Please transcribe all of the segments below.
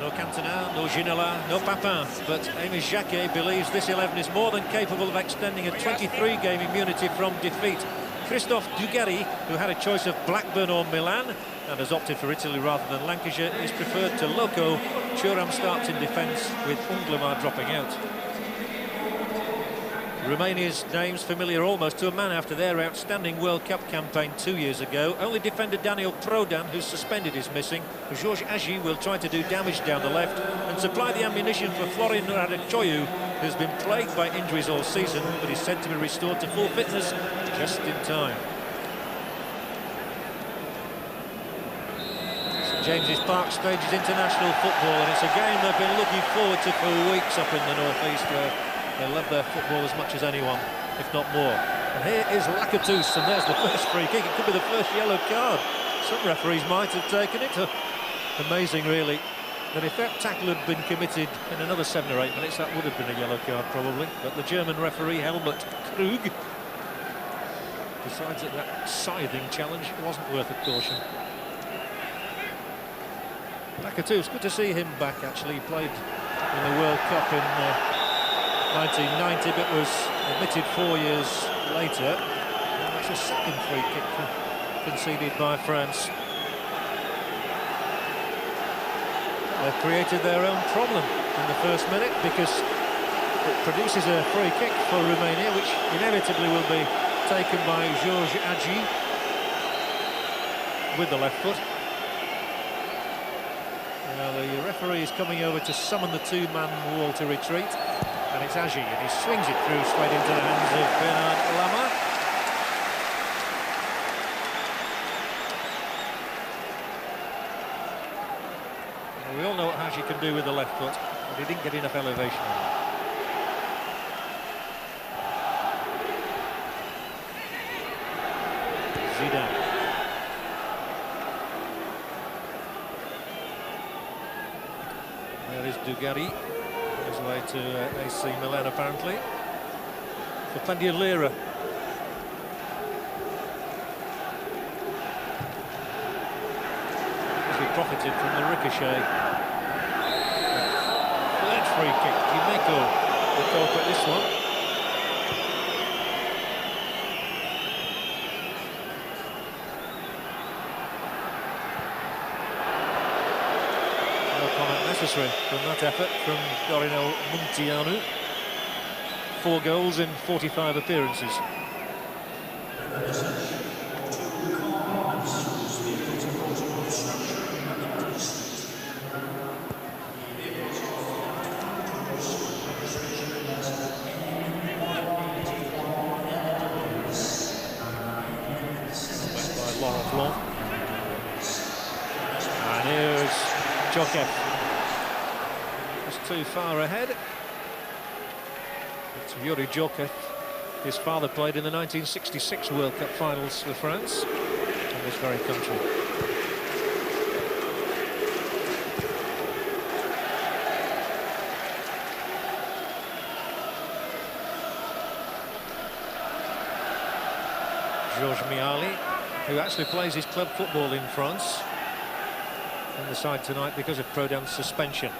No Cantona, no Ginola, no Papin, but Amy Jacquet believes this 11 is more than capable of extending a 23-game immunity from defeat. Christophe Dugarry, who had a choice of Blackburn or Milan and has opted for Italy rather than Lancashire, is preferred to Loco. Thuram starts in defence with Unglemar dropping out. Romania's names familiar almost to a man after their outstanding World Cup campaign 2 years ago. Only defender Daniel Prodan, who's suspended, is missing. Georges Agi will try to do damage down the left and supply the ammunition for Florin Radecoiu, who's been plagued by injuries all season, but is said to be restored to full fitness just in time. St James's Park stages international football, and it's a game they've been looking forward to for weeks up in the northeast, where they love their football as much as anyone, if not more. And here is Lakatos, and there's the first free kick. It could be the first yellow card. Some referees might have taken it. Amazing, really, that if that tackle had been committed in another 7 or 8 minutes, that would have been a yellow card, probably. But the German referee, Helmut Krug, decides that that scything challenge wasn't worth a caution. Lakatos, good to see him back, actually. He played in the World Cup in 1990, but was admitted 4 years later. And that's a second free kick conceded by France. They've created their own problem in the first minute, because it produces a free kick for Romania, which inevitably will be taken by Georges Agi with the left foot. Now the referee is coming over to summon the two-man wall to retreat. And it's Agi, and he swings it through straight into the hands of Bernard Lama. Well, we all know what Agi can do with the left foot, but he didn't get enough elevation on it. Zidane. There is Dugarry. His way to AC Milan, apparently, for plenty of lira. He profited from the ricochet. Third free kick. Kimeko will go up at this one. Necessary from that effort from Dorino Munteanu. 4 goals in 45 appearances. By Laurent Blanc. And here's Jokev. Too far ahead. It's Yuri Jokev. His father played in the 1966 World Cup finals for France in this very country. Georges Miali, who actually plays his club football in France, on the side tonight because of Prodan's suspension.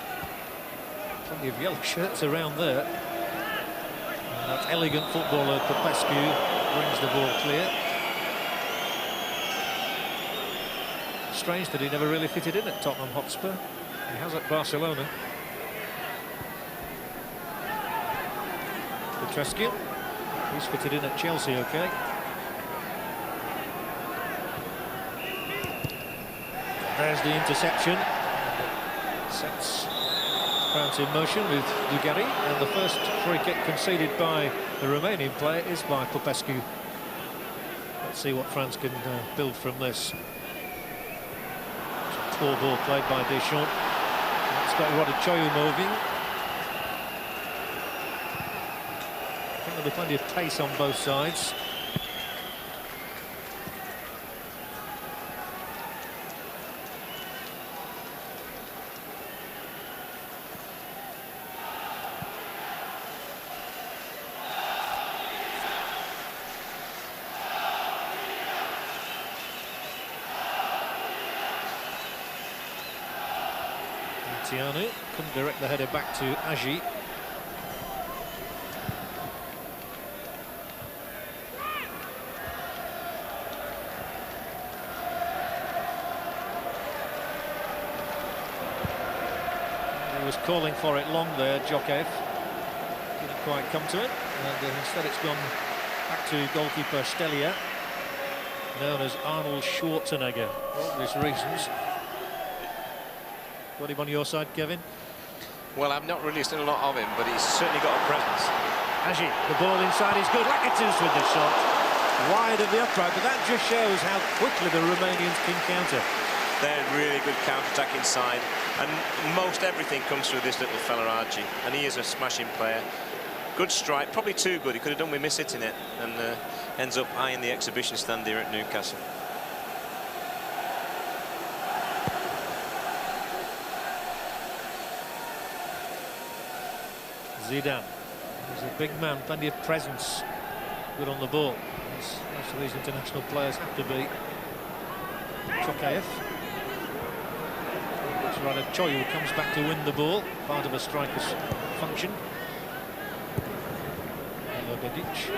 Plenty of yellow shirts around there. And that elegant footballer Popescu brings the ball clear. Strange that he never really fitted in at Tottenham Hotspur. He has at Barcelona. Petrescu, he's fitted in at Chelsea, okay. There's the interception. Sets France in motion with Dugarry, and the first free kick conceded by the Romanian player is by Popescu. Let's see what France can build from this. Poor ball played by Deschamps. It's got Radecoiu moving. I think there'll be plenty of pace on both sides. Tianu couldn't direct the header back to Agi. He was calling for it long there, Jokev. Didn't quite come to it, and instead it's gone back to goalkeeper Stelia, known as Arnold Schwarzenegger, for obvious reasons. Got him on your side, Kevin? Well, I've not really seen a lot of him, but he's certainly got a presence. Agi, the ball inside is good. Lakatos with the shot. Wide of the upright, but that just shows how quickly the Romanians can counter. They're really good counter-attack inside, and most everything comes through this little fella, Agi, and he is a smashing player. Good strike, probably too good. He could have done with miss-hitting it, and ends up high in the exhibition stand here at Newcastle. Zidane. He's a big man, plenty of presence. Good on the ball. As most of these international players have to be. Tokayev. Rather, Choyu comes back to win the ball, part of a striker's function. Bedic.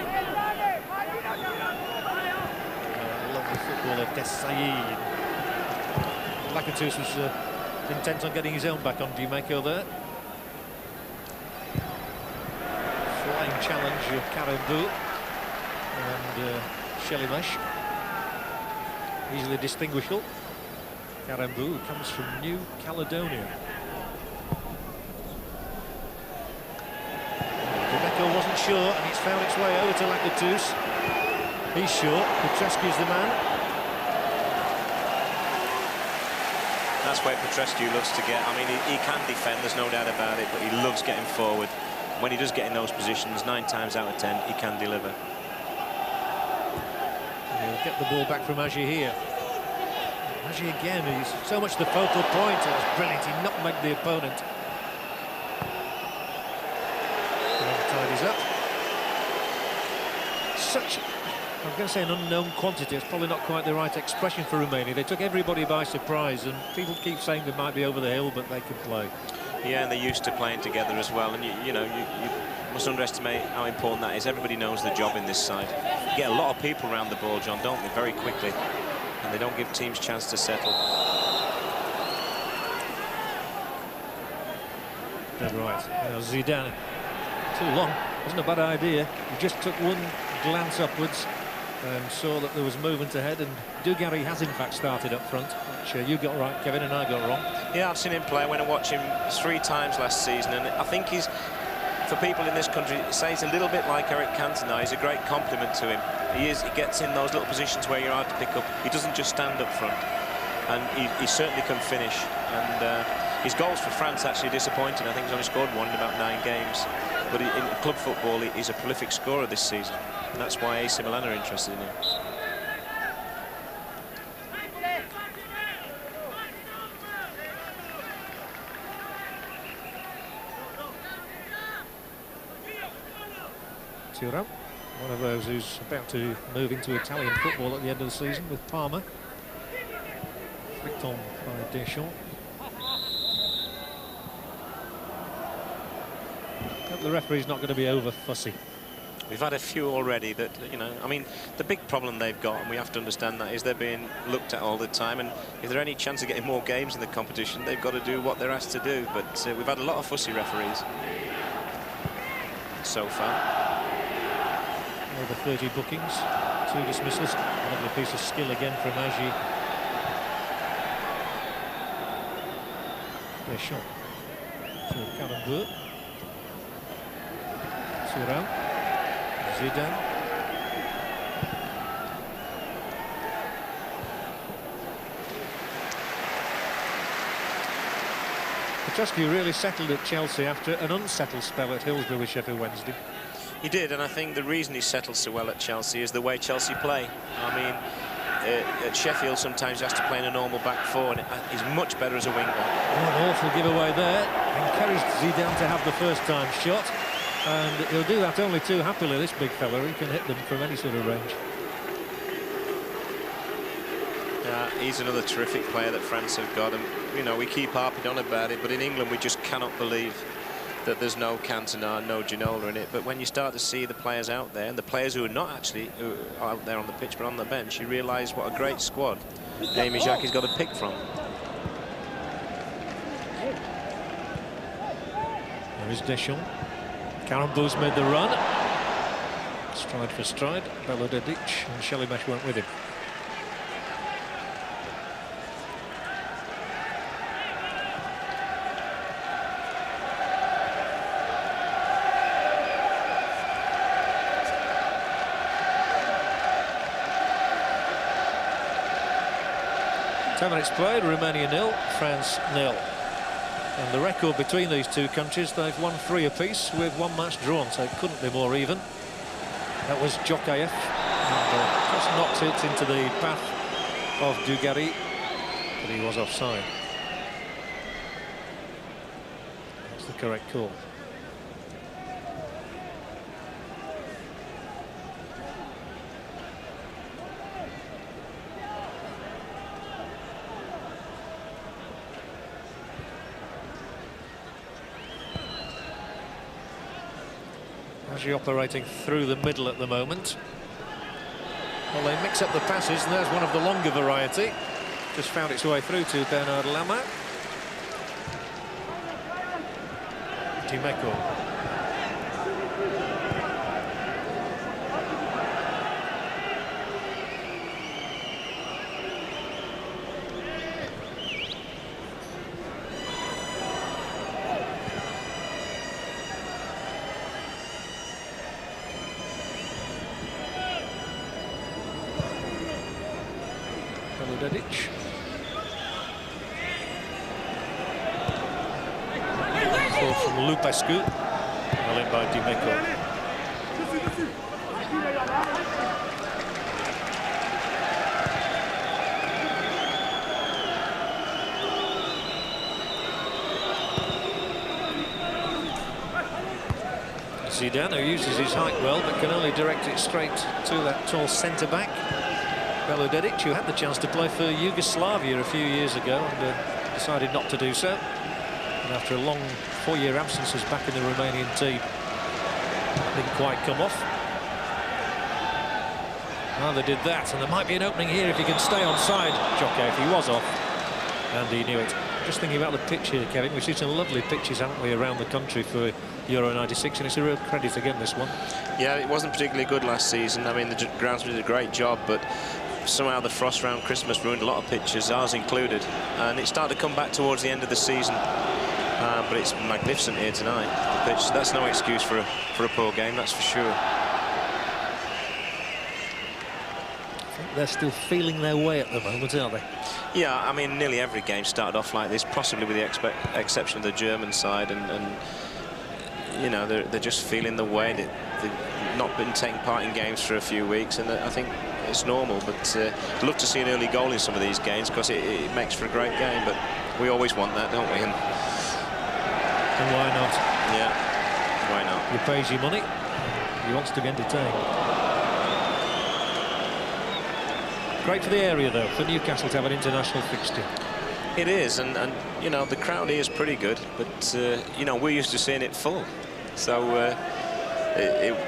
Lovely football of Desailly. Lakatos was intent on getting his own back on Dimeco there. Flying challenge of Karambou and Shelimesh. Easily distinguishable. Karambou comes from New Caledonia. Dimeco wasn't sure, and it's found its way over to Lakatos. He's short. Petrescu's the man. That's where Petrescu loves to get. I mean, he can defend, there's no doubt about it, but he loves getting forward. When he does get in those positions, 9 times out of 10, he can deliver. He'll get the ball back from Agi here. Agi again, he's so much the focal point. That's brilliant. He nutmegged the opponent. Tidies up. Such, I'm going to say an unknown quantity. It's probably not quite the right expression for Romania. They took everybody by surprise, and people keep saying they might be over the hill, but they can play. Yeah, and they're used to playing together as well. And you know, you must underestimate how important that is. Everybody knows the job in this side. You get a lot of people around the ball, John, don't they? Very quickly. And they don't give teams chance to settle. Dead right. Now Zidane, too long. Wasn't a bad idea. He just took one glance upwards and saw that there was movement ahead. And Dugarry has in fact started up front, which you got right, Kevin, and I got wrong. Yeah, I've seen him play. I went and watched him 3 times last season, and I think he's, for people in this country, say he's a little bit like Eric Cantona. He's a great compliment to him. He gets in those little positions where you're hard to pick up. He doesn't just stand up front, and he certainly can finish. And his goals for France actually disappointing. I think he's only scored 1 in about 9 games. But in club football, he's a prolific scorer this season, and that's why AC Milan are interested in him. Thuram, one of those who's about to move into Italian football at the end of the season with Parma. Flicked on by Deschamps. Hope the referee's not going to be over fussy. We've had a few already that, you know, I mean, the big problem they've got, and we have to understand that, is they're being looked at all the time, and if there's any chance of getting more games in the competition, they've got to do what they're asked to do. But we've had a lot of fussy referees so far. Over 30 bookings, 2 dismissals. Another piece of skill again from Agi. Deschamps to Karambou. Thuram. Zidane. Petrescu really settled at Chelsea after an unsettled spell at Hillsborough with Sheffield Wednesday. He did, and I think the reason he settled so well at Chelsea is the way Chelsea play. I mean, at Sheffield sometimes he has to play in a normal back 4, and he's much better as a wing back. Oh, an awful giveaway there. Encouraged Zidane to have the first-time shot, and he'll do that only too happily, this big fella. He can hit them from any sort of range. Yeah, he's another terrific player that France have got, and you know, we keep harping on about it, but in England we just cannot believe that there's no Cantona, no Ginola in it. But when you start to see the players out there, and the players who are not actually out there on the pitch but on the bench, you realise what a great squad Amy Jackie's got to pick from. There is Deschamps. Karambou's made the run. Stride for stride. Belodedic and Shelimesh went with him. Ten minutes played, Romania 0, France 0. And the record between these two countries, they've won 3 apiece with 1 match drawn, so it couldn't be more even. That was Djokaev, and just knocked it into the path of Dugarry, but he was offside. That's the correct call. Actually operating through the middle at the moment. Well, they mix up the passes, and there's one of the longer variety. Just found its way through to Bernard Lama. Dimeco. Belodedic. Ball from Lupescu. Well in by Dimeco. Zidane, who uses his height well but can only direct it straight to that tall centre-back. Belodedic, who had the chance to play for Yugoslavia a few years ago and decided not to do so. And after a long 4-year absence, is back in the Romanian team. Didn't quite come off. Well, they did that, and there might be an opening here if he can stay on side. Djokaev, he was off, and he knew it. Just thinking about the pitch here, Kevin. We've seen some lovely pitches, haven't we, around the country for Euro '96, and it's a real credit again, this one. Yeah, it wasn't particularly good last season. I mean, the groundsman did a great job, but somehow the frost around Christmas ruined a lot of pitches, ours included, and it started to come back towards the end of the season. But it's magnificent here tonight, the pitch. That's no excuse for a poor game, that's for sure. I think they're still feeling their way at the moment, aren't they? Yeah, I mean, nearly every game started off like this, possibly with the exception of the German side, and you know, they're just feeling the way. They've not been taking part in games for a few weeks, and I think it's normal, but I'd love to see an early goal in some of these games because it makes for a great game, but we always want that, don't we? And why not? Yeah, why not? He pays you money, he wants to be entertained. Great for the area, though, for Newcastle to have an international fixture. It is, and you know, the crowd here is pretty good, but you know, we're used to seeing it full, so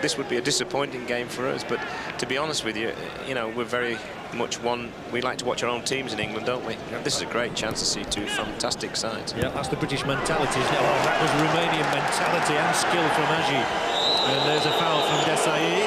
this would be a disappointing game for us. But to be honest with you, you know, we're very much one. We like to watch our own teams in England, don't we? Yep. This is a great chance to see 2 fantastic sides. Yeah, that's the British mentality, isn't it? Oh, that was Romanian mentality and skill from Agi. And there's a foul from Desai.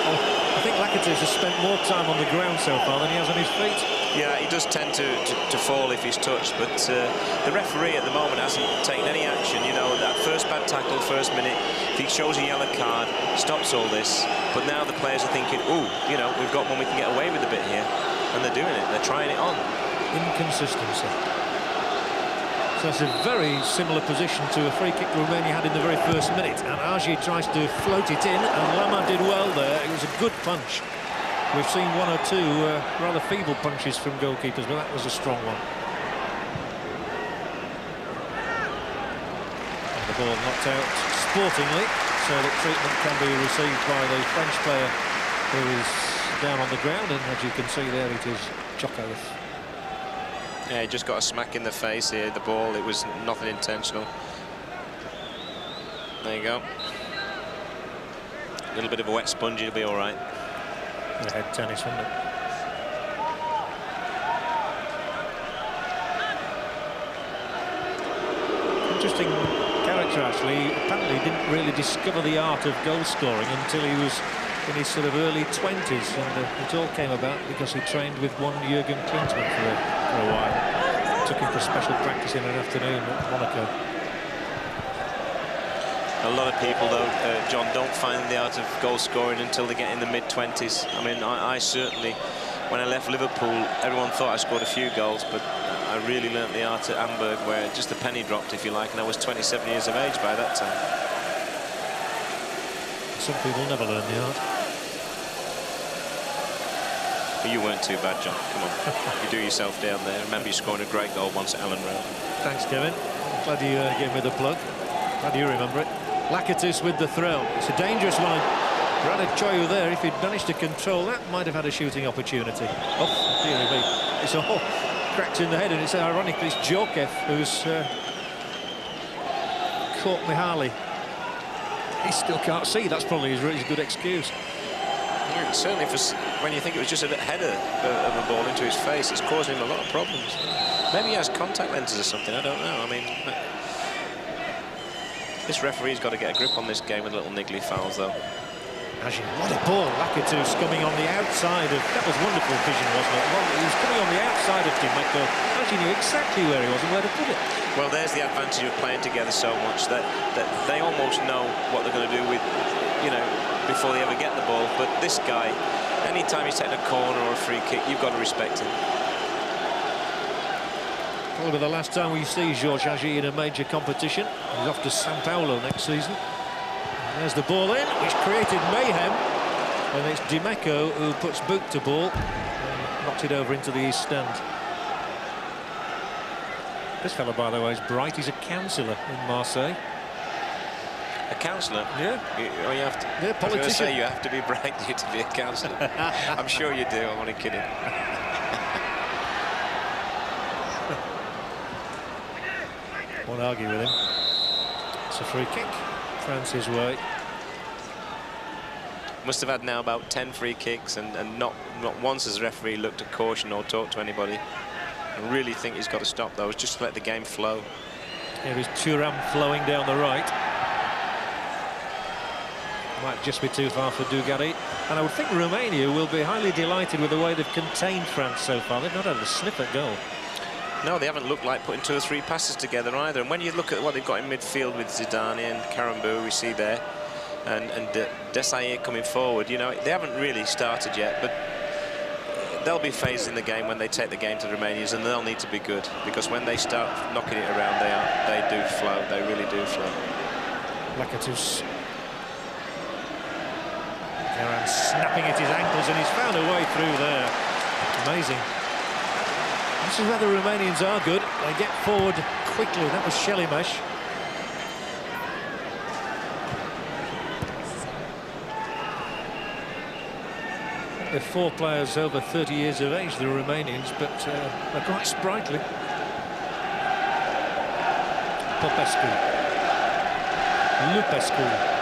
I think Lakatos has spent more time on the ground so far than he has on his feet. Yeah, he does tend to fall if he's touched, but the referee at the moment hasn't taken any action. You know, that first bad tackle, first minute, if he shows a yellow card, stops all this. But now the players are thinking, ooh, you know, we've got one, we can get away with a bit here. And they're doing it, they're trying it on. Inconsistency. So it's a very similar position to a free kick Romania had in the very first minute. And Agi tries to float it in, and Lama did well there. It was a good punch. We've seen 1 or 2 rather feeble punches from goalkeepers, but that was a strong one. And the ball knocked out sportingly, so that treatment can be received by the French player who is down on the ground, and as you can see there, it is Djokaev. Yeah, he just got a smack in the face here, the ball. It was nothing intentional. There you go. A little bit of a wet sponge, it'll be all right. The head tennis, wasn't it? Interesting character, actually. Apparently didn't really discover the art of goal scoring until he was in his sort of early 20s, and it all came about because he trained with one Jurgen Klinsmann for a while. Took him for special practice in an afternoon at Monaco. A lot of people, though, John, don't find the art of goal scoring until they get in the mid-20s. I mean, I certainly, when I left Liverpool, everyone thought I scored a few goals, but I really learnt the art at Hamburg, where just the penny dropped, if you like, and I was 27 years of age by that time. Some people never learn the art. But you weren't too bad, John. Come on. You do yourself down there. Remember you scoring a great goal once at Ellen Road. Thanks, Kevin. Glad you gave me the plug. Glad you remember it. Lakatos with the throw. It's a dangerous one. Ranichoyu there, if he'd managed to control that, might have had a shooting opportunity. Oh, dear me. It's all cracked in the head, and it's ironically it's Djorkaeff who's caught Mihaly. He still can't see. That's probably his really good excuse. Yeah, certainly, when you think it was just a header of a ball into his face, it's causing him a lot of problems. Maybe he has contact lenses or something. I don't know. I mean, this referee's got to get a grip on this game with little niggly fouls, though. Actually, what a ball. Lakatos coming on the outside of... That was wonderful vision, wasn't it? Well, he was coming on the outside of Dimeco. Actually knew exactly where he was and where to put it. Well, there's the advantage of playing together so much that they almost know what they're going to do with, you know, before they ever get the ball. But this guy, anytime he's taking a corner or a free kick, you've got to respect him. Probably the last time we see Georges Hagi in a major competition. He's off to Sao Paulo next season. There's the ball in, which created mayhem. And it's Dimeco who puts boot to ball and knocks it over into the east stand. This fellow, by the way, is bright. He's a councillor in Marseille. A councillor? Yeah. You have to. Yeah, politician. I was going to say you have to be bright to be a councillor. I'm sure you do. I'm only kidding. Won't argue with him. It's a free kick. France's way. Must have had now about 10 free kicks, and not once has the referee looked at caution or talked to anybody. I really think he's got to stop those, just to let the game flow. Here is Thuram flowing down the right. Might just be too far for Dugarry. And I would think Romania will be highly delighted with the way they've contained France so far. They've not had a sniff at goal. No, they haven't looked like putting 2 or 3 passes together either. And when you look at what they've got in midfield with Zidane and Karambou, we see there, and Desailly coming forward, you know, they haven't really started yet, but there'll be phases in the game when they take the game to the Romanians, and they'll need to be good, because when they start knocking it around, they do flow. They really do flow. Lakatos. Aaron snapping at his ankles, and he's found a way through there. Amazing. This is where the Romanians are good. They get forward quickly. That was Shelimesh. They're 4 players over 30 years of age, the Romanians, but they're quite sprightly. Popescu. Lupescu.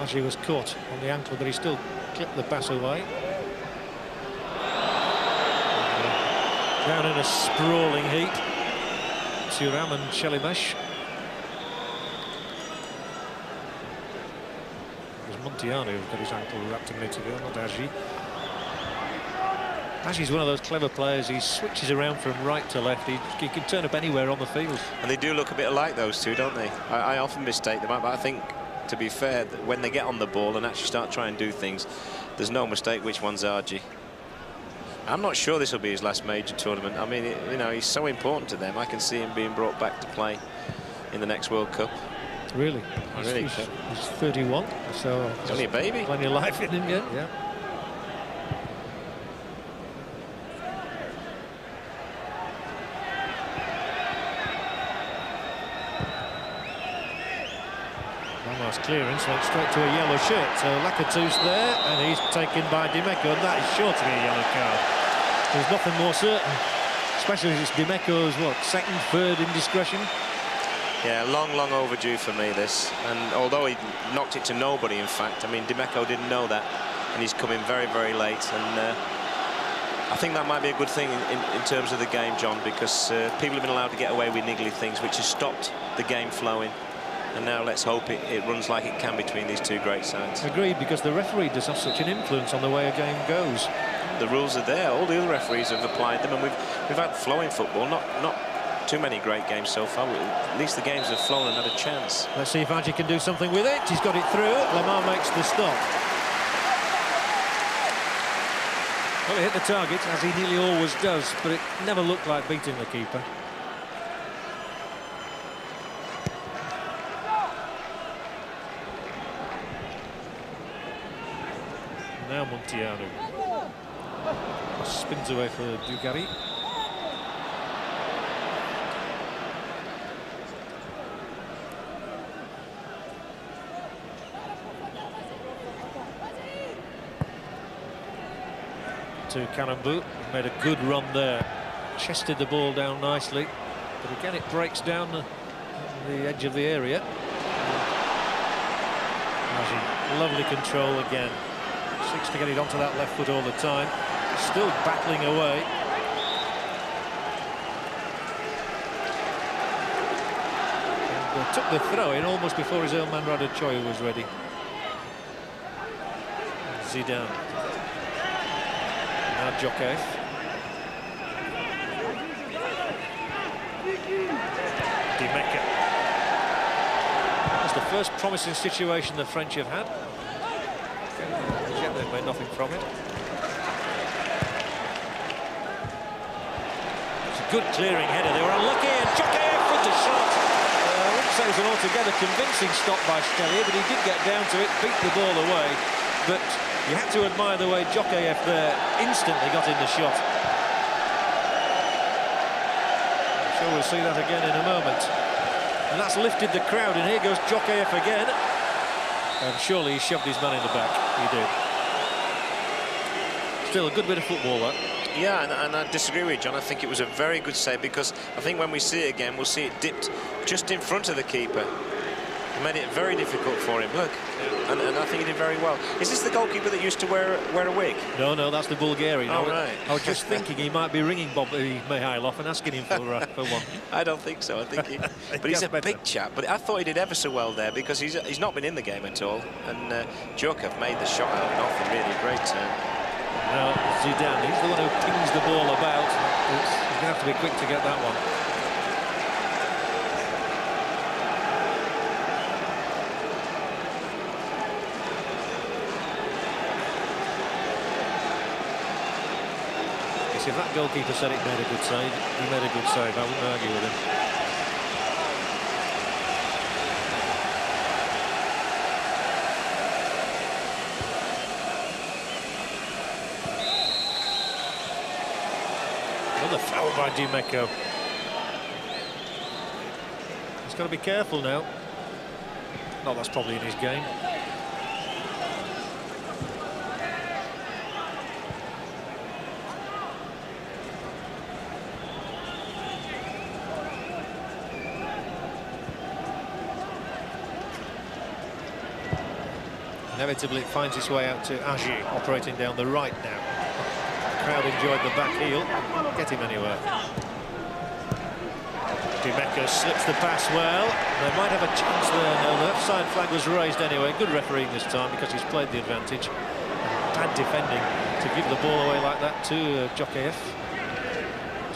He was caught on the ankle, but he still clipped the pass away. Down in a sprawling heap. Thuram and Shelimesh. It was Montiano who got his ankle wrapped a minute ago, not Hagi. Hagi's one of those clever players. He switches around from right to left. He can turn up anywhere on the field. And they do look a bit alike, those two, don't they? I often mistake them, but I think, to be fair, when they get on the ball and actually start trying to do things, there's no mistake which one's Hagi. I'm not sure this will be his last major tournament. I mean, you know, he's so important to them. I can see him being brought back to play in the next World Cup. Really? He's 31, so he's only a baby. Plenty of life in him yet. Yeah. clearance, went straight to a yellow shirt. So Lacatous there, and he's taken by Dimeco, and that is sure to be a yellow card. There's nothing more certain, especially as it's Dimeco's, what, second, third indiscretion? Yeah, long overdue for me, this. And although he knocked it to nobody, in fact, I mean, Dimeco didn't know that, and he's come in very, very late. And I think that might be a good thing in terms of the game, John, because people have been allowed to get away with niggly things, which has stopped the game flowing. And now let's hope it runs like it can between these two great sides. Agreed, because the referee does have such an influence on the way a game goes. The rules are there. All the other referees have applied them, and we've had flowing football. Not too many great games so far. At least the games have flown and had a chance. Let's see if Adji can do something with it. He's got it through. Lamar makes the stop. Well, he hit the target, as he nearly always does, but it never looked like beating the keeper. Now Montiano spins away for Dugarry. To Karambu, made a good run there, chested the ball down nicely, but again it breaks down the edge of the area. Lovely control again. Seeks to get it onto that left foot all the time. Still battling away. And took the throw in almost before his own man Radochoy was ready. Zidane. Now Djokovic. Dimeco. That's the first promising situation the French have had. Yet they've made nothing from it. It's a good clearing header. They were unlucky, and Djokovic with the shot. I wouldn't say it was an altogether convincing stop by Stellier, but he did get down to it, beat the ball away. But you had to admire the way Djokovic there instantly got in the shot. I'm sure we'll see that again in a moment. And that's lifted the crowd, and here goes Djokovic again. And surely he shoved his man in the back. He did. Still a good bit of football, that. Yeah, and I disagree with you, John. I think it was a very good save, because I think when we see it again, we'll see it dipped just in front of the keeper. It made it very difficult for him. Look, and I think he did very well. Is this the goalkeeper that used to wear a wig? No, that's the Bulgarian. Oh, right. I was just thinking he might be ringing Bobby Mihailov and asking him for one. I don't think so. I think he... But he's a big chap. But I thought he did ever so well there, because he's not been in the game at all. And Djokovic made the shot out of nothing, really. Great turn. Now, Zidane, he's the one who pings the ball about. He's going to have to be quick to get that one. If that goalkeeper said it made a good save, he made a good save. I wouldn't argue with him. Another foul by Dimeco. He's got to be careful now. No, that's probably in his game. Inevitably it finds its way out to Adji, operating down the right now. The crowd enjoyed the back heel. Get him anywhere. Dimeco slips the pass well. They might have a chance there. No, the offside flag was raised anyway. Good refereeing this time, because he's played the advantage. Bad defending to give the ball away like that to Djokovic.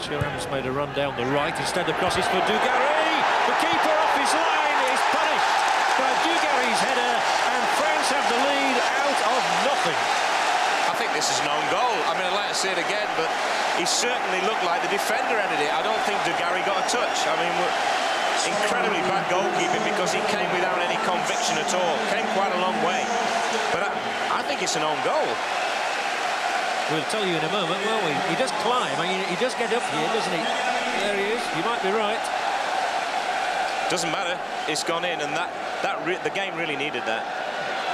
Thuram's made a run down the right. Instead the cross is for Dugarry. The keeper off his line is punished by Dugarry's header, and France have the lead out of nothing. I think this is an own goal. I mean, I'd like to see it again, but he certainly looked like the defender ended it. I don't think Dugarry got a touch. I mean, incredibly bad goalkeeping, because he came without any conviction at all. Came quite a long way. But I think it's an own goal. We'll tell you in a moment, won't we? He does climb. I mean, he does get up here, doesn't he? There he is. You might be right. Doesn't matter. It's gone in, and the game really needed that.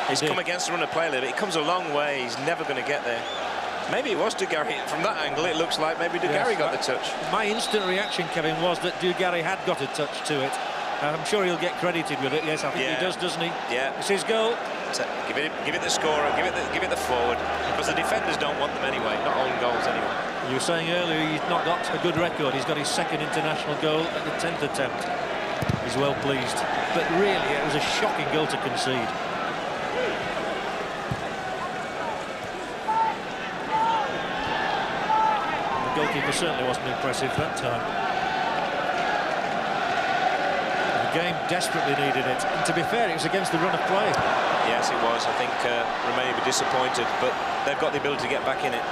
He's come against the run of play a little bit. He comes a long way. He's never going to get there. Maybe it was Dugarry. From that angle, it looks like maybe Dugarry got the touch. My instant reaction, Kevin, was that Dugarry had got a touch to it. I'm sure he'll get credited with it. Yes, I think he does, doesn't he? Yeah. It's his goal. So give it the scorer. Give it the forward. Because the defenders don't want them anyway. Not own goals anyway. You were saying earlier he's not got a good record. He's got his second international goal at the 10th attempt. He's well pleased. But really, it was a shocking goal to concede. The goalkeeper certainly wasn't impressive that time. The game desperately needed it. And to be fair, it was against the run of play. Yes, it was. I think Romania were disappointed, but they've got the ability to get back in it.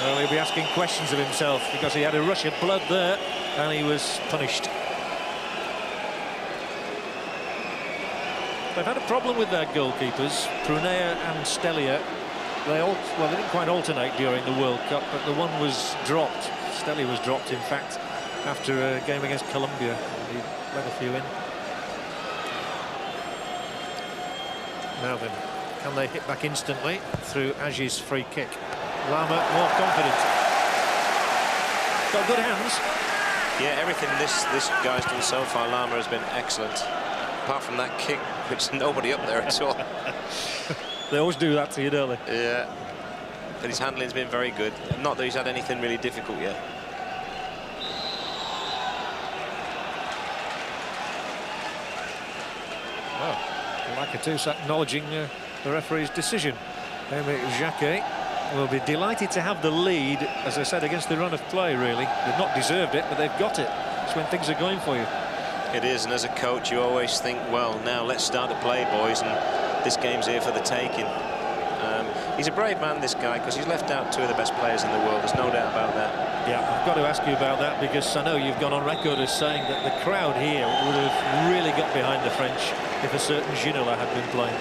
Well, he'll be asking questions of himself because he had a rush of blood there and he was punished. They've had a problem with their goalkeepers, Prunea and Stelia. They didn't quite alternate during the World Cup, but the one was dropped. Stelia was dropped, in fact, after a game against Colombia. He let a few in. Now then, can they hit back instantly through Agi's free kick? Lama more confident. Got good hands. Yeah, everything this guy's done so far, Lama has been excellent. Apart from that kick, which nobody up there at all. They always do that to you, don't they? Yeah. But his handling's been very good. Not that he's had anything really difficult yet. Well, Lakatos acknowledging the referee's decision. Jacquet will be delighted to have the lead, as I said, against the run of play, really. They've not deserved it, but they've got it. It's when things are going for you. It is, and as a coach, you always think, well, now let's start to play, boys, and this game's here for the taking. He's a brave man, this guy, because he's left out two of the best players in the world. There's no doubt about that. Yeah, I've got to ask you about that, because I know you've gone on record as saying that the crowd here would have really got behind the French if a certain Ginola had been playing.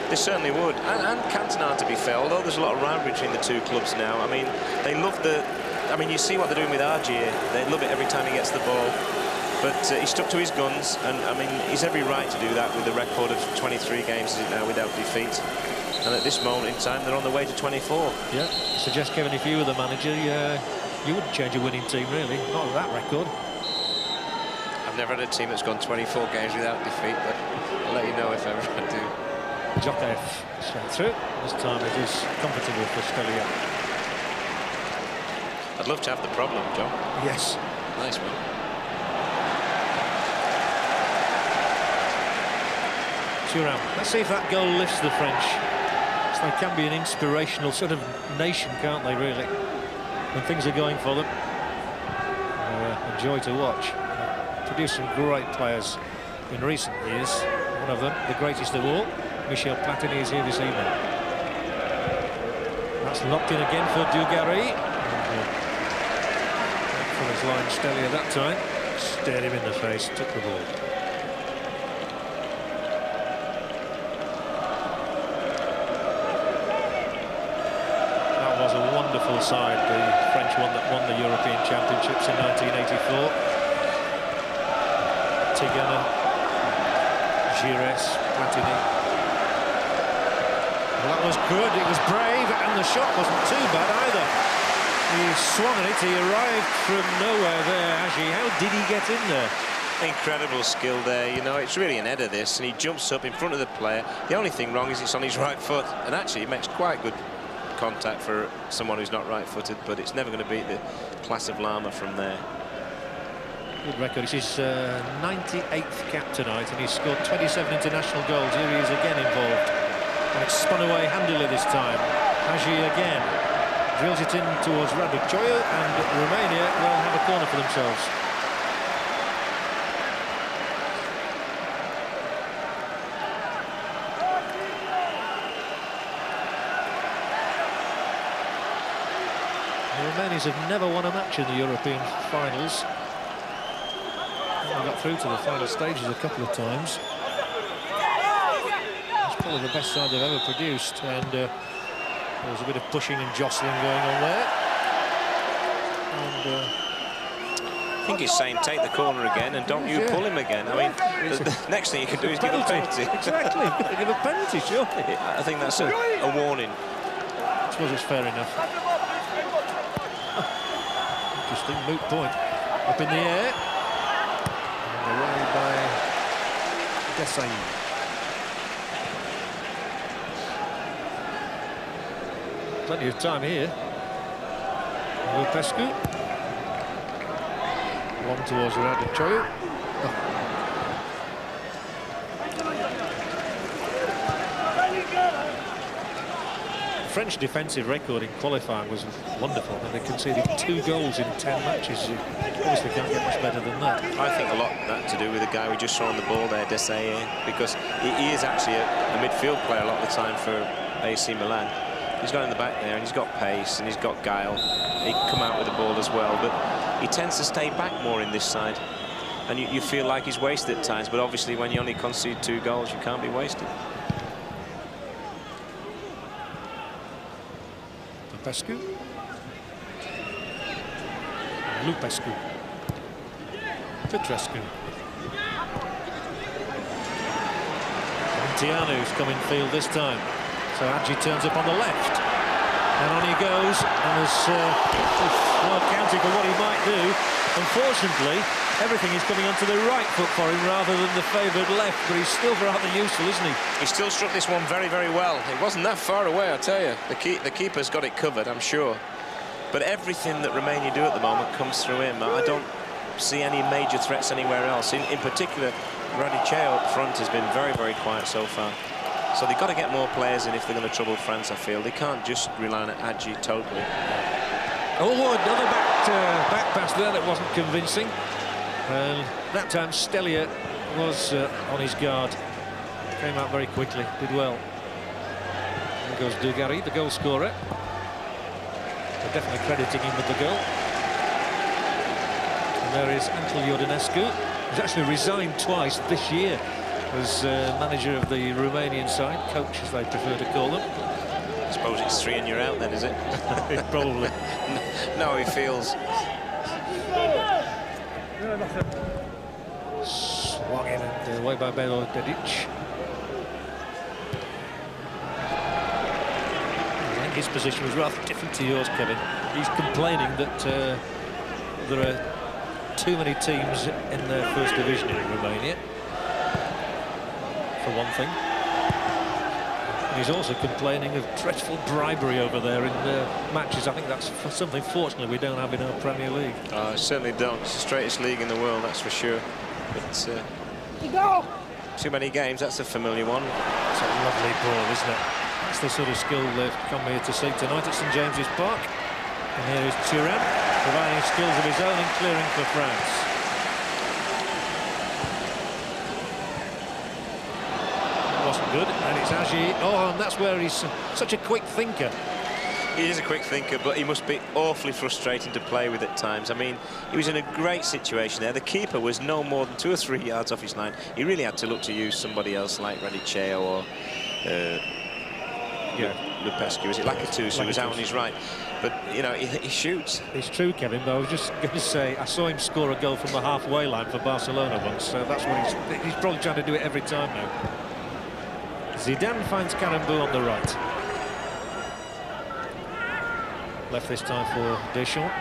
They certainly would, and Cantona, to be fair, although there's a lot of rivalry between the two clubs now. I mean, they love you see what they're doing with Argier. They love it every time he gets the ball. But he stuck to his guns, and I mean, he's every right to do that with a record of 23 games, is it now, without defeat. And at this moment in time, they're on the way to 24. Yeah, I suggest, Kevin, if you were the manager, you wouldn't change a winning team, really. Not with that record. I've never had a team that's gone 24 games without defeat, but I'll let you know if ever I do. Jokev straight through. This time it is comfortable for Stelia. I'd love to have the problem, John. Yes. Nice one. Let's see if that goal lifts the French. So they can be an inspirational sort of nation, can't they, really? When things are going for them. A joy to watch. Produced some great players in recent years. One of them, the greatest of all, Michel Platini, is here this evening. That's locked in again for Dugarry. From his line, Stelia that time. Stared him in the face, took the ball. Wonderful side, the French one that won the European Championships in 1984. Tigana, Gires, Platini. Well, that was good, it was brave, and the shot wasn't too bad either. He swung at it, he arrived from nowhere there, Agi. How did he get in there? Incredible skill there, you know, it's really an header, this, and he jumps up in front of the player. The only thing wrong is it's on his right foot, and actually it makes quite good contact for someone who's not right-footed, but it's never going to beat the class of Lama from there. Good record. It's his 98th cap tonight, and he's scored 27 international goals. Here he is again involved, and it's spun away handily this time. Agi again drills it in towards Raducioiu, and Romania will have a corner for themselves. The Romanians have never won a match in the European finals. They got through to the final stages a couple of times. It's probably the best side they've ever produced, and there was a bit of pushing and jostling going on there. And, I think he's saying take the corner again and don't you pull him again. I mean, the next thing you can do is give a penalty. Exactly, give a penalty, surely. I think that's a warning. I suppose it's fair enough. Interesting moot point. Up in the air. And away by Desai. Plenty of time here. Lupescu. Long towards Radicchio. The French defensive record in qualifying was wonderful, and they conceded 2 goals in 10 matches. You obviously can't get much better than that. I think a lot of that to do with the guy we just saw on the ball there, Desai, because he is actually a midfield player a lot of the time for AC Milan. He's got in the back there, and he's got pace, and he's got guile. He can come out with the ball as well, but he tends to stay back more in this side. And you feel like he's wasted at times, but obviously when you only concede 2 goals, you can't be wasted. Lupescu. Lupescu. Petrescu. Tianu's come in field this time. So Hadji turns up on the left. And on he goes. And there's well counting for what he might do. Unfortunately, everything is coming onto the right foot for him rather than the favoured left. But he's still rather useful, isn't he? He still struck this one very, very well. It wasn't that far away, I tell you. The keeper's got it covered, I'm sure. But everything that Romania do at the moment comes through him. I don't see any major threats anywhere else. In particular, Radicchio up front has been very, very quiet so far. So they've got to get more players in if they're going to trouble France, I feel. They can't just rely on Hadji totally. Oh, another back pass there that wasn't convincing. And that time Stelia was on his guard. Came out very quickly, did well. There goes Dugarry, the goal scorer. They're definitely crediting him with the goal. And there is Uncle Iordănescu. He's actually resigned twice this year as manager of the Romanian side, coach as they prefer to call them. I suppose it's 3 and you're out then, is it? Probably. No, he feels. Swung in and away by Belo Dedic. I think his position was rather different to yours, Kevin. He's complaining that there are too many teams in their first division in Romania, for one thing. And he's also complaining of dreadful bribery over there in matches. I think that's something, fortunately, we don't have in our Premier League. I certainly don't. It's the straightest league in the world, that's for sure. But too many games, that's a familiar one. It's a lovely ball, isn't it? That's the sort of skill they've come here to see tonight at St James's Park. And here is Thuram, providing skills of his own and clearing for France. Wasn't good, and it's Hadji. Oh, and that's where he's such a quick thinker. He is a quick thinker, but he must be awfully frustrating to play with at times. I mean, he was in a great situation there. The keeper was no more than 2 or 3 yards off his line. He really had to look to use somebody else like Radicchio or Lupescu. Was it Lakatos who was out on his right? But, you know, he shoots. It's true, Kevin, but I was just going to say, I saw him score a goal from the halfway line for Barcelona once, so that's what he's probably trying to do it every time now. Zidane finds Karambou on the right. Left this time for Deschamps.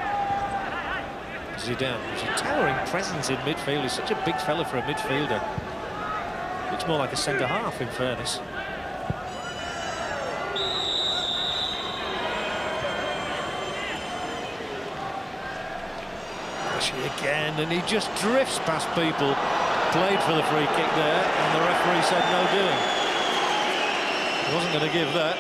Zidane, who's a towering presence in midfield. He's such a big fella for a midfielder. Looks more like a centre-half, in fairness. Again, and he just drifts past people. Played for the free kick there, and the referee said no doing. He wasn't going to give that.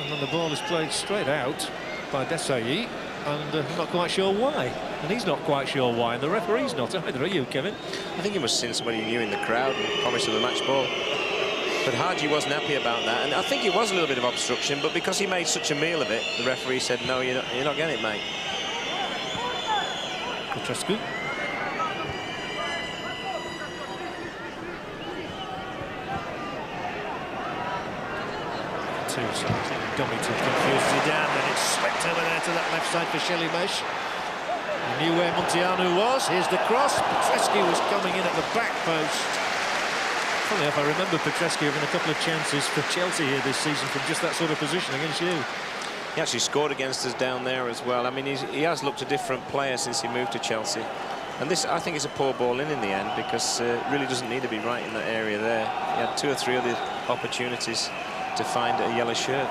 And then the ball is played straight out by Desai, and I'm not quite sure why. And he's not quite sure why, and the referee's not either, are you, Kevin? I think he must have seen somebody he knew in the crowd and promised him a match ball. But Hadji wasn't happy about that, and I think it was a little bit of obstruction, but because he made such a meal of it, the referee said, no, you're not getting it, mate. Petrescu. Dummy to confuse Zidane, and it's slipped back over there to that left side for Shelley Mesh. He knew where Munteanu was. Here's the cross. Petrescu was coming in at the back post. Funny enough, I remember Petrescu having a couple of chances for Chelsea here this season from just that sort of position against you. He actually scored against us down there as well. I mean, he has looked a different player since he moved to Chelsea. And this, I think, is a poor ball in the end, because it really doesn't need to be right in that area there. He had 2 or 3 other opportunities to find a yellow shirt.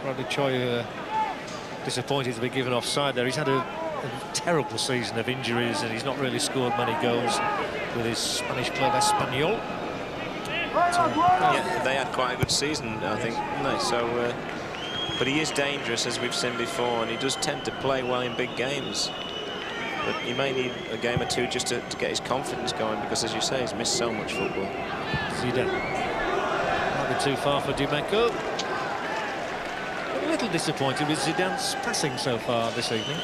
Bradley Choi disappointed to be given offside there. He's had a terrible season of injuries, and he's not really scored many goals with his Spanish club Espanyol. Yeah, they had quite a good season, I think, didn't they? So, but he is dangerous, as we've seen before, and he does tend to play well in big games. But he may need a game or two just to get his confidence going, because, as you say, he's missed so much football. Zidane. Might be too far for Dimeco. A little disappointed with Zidane's passing so far this evening.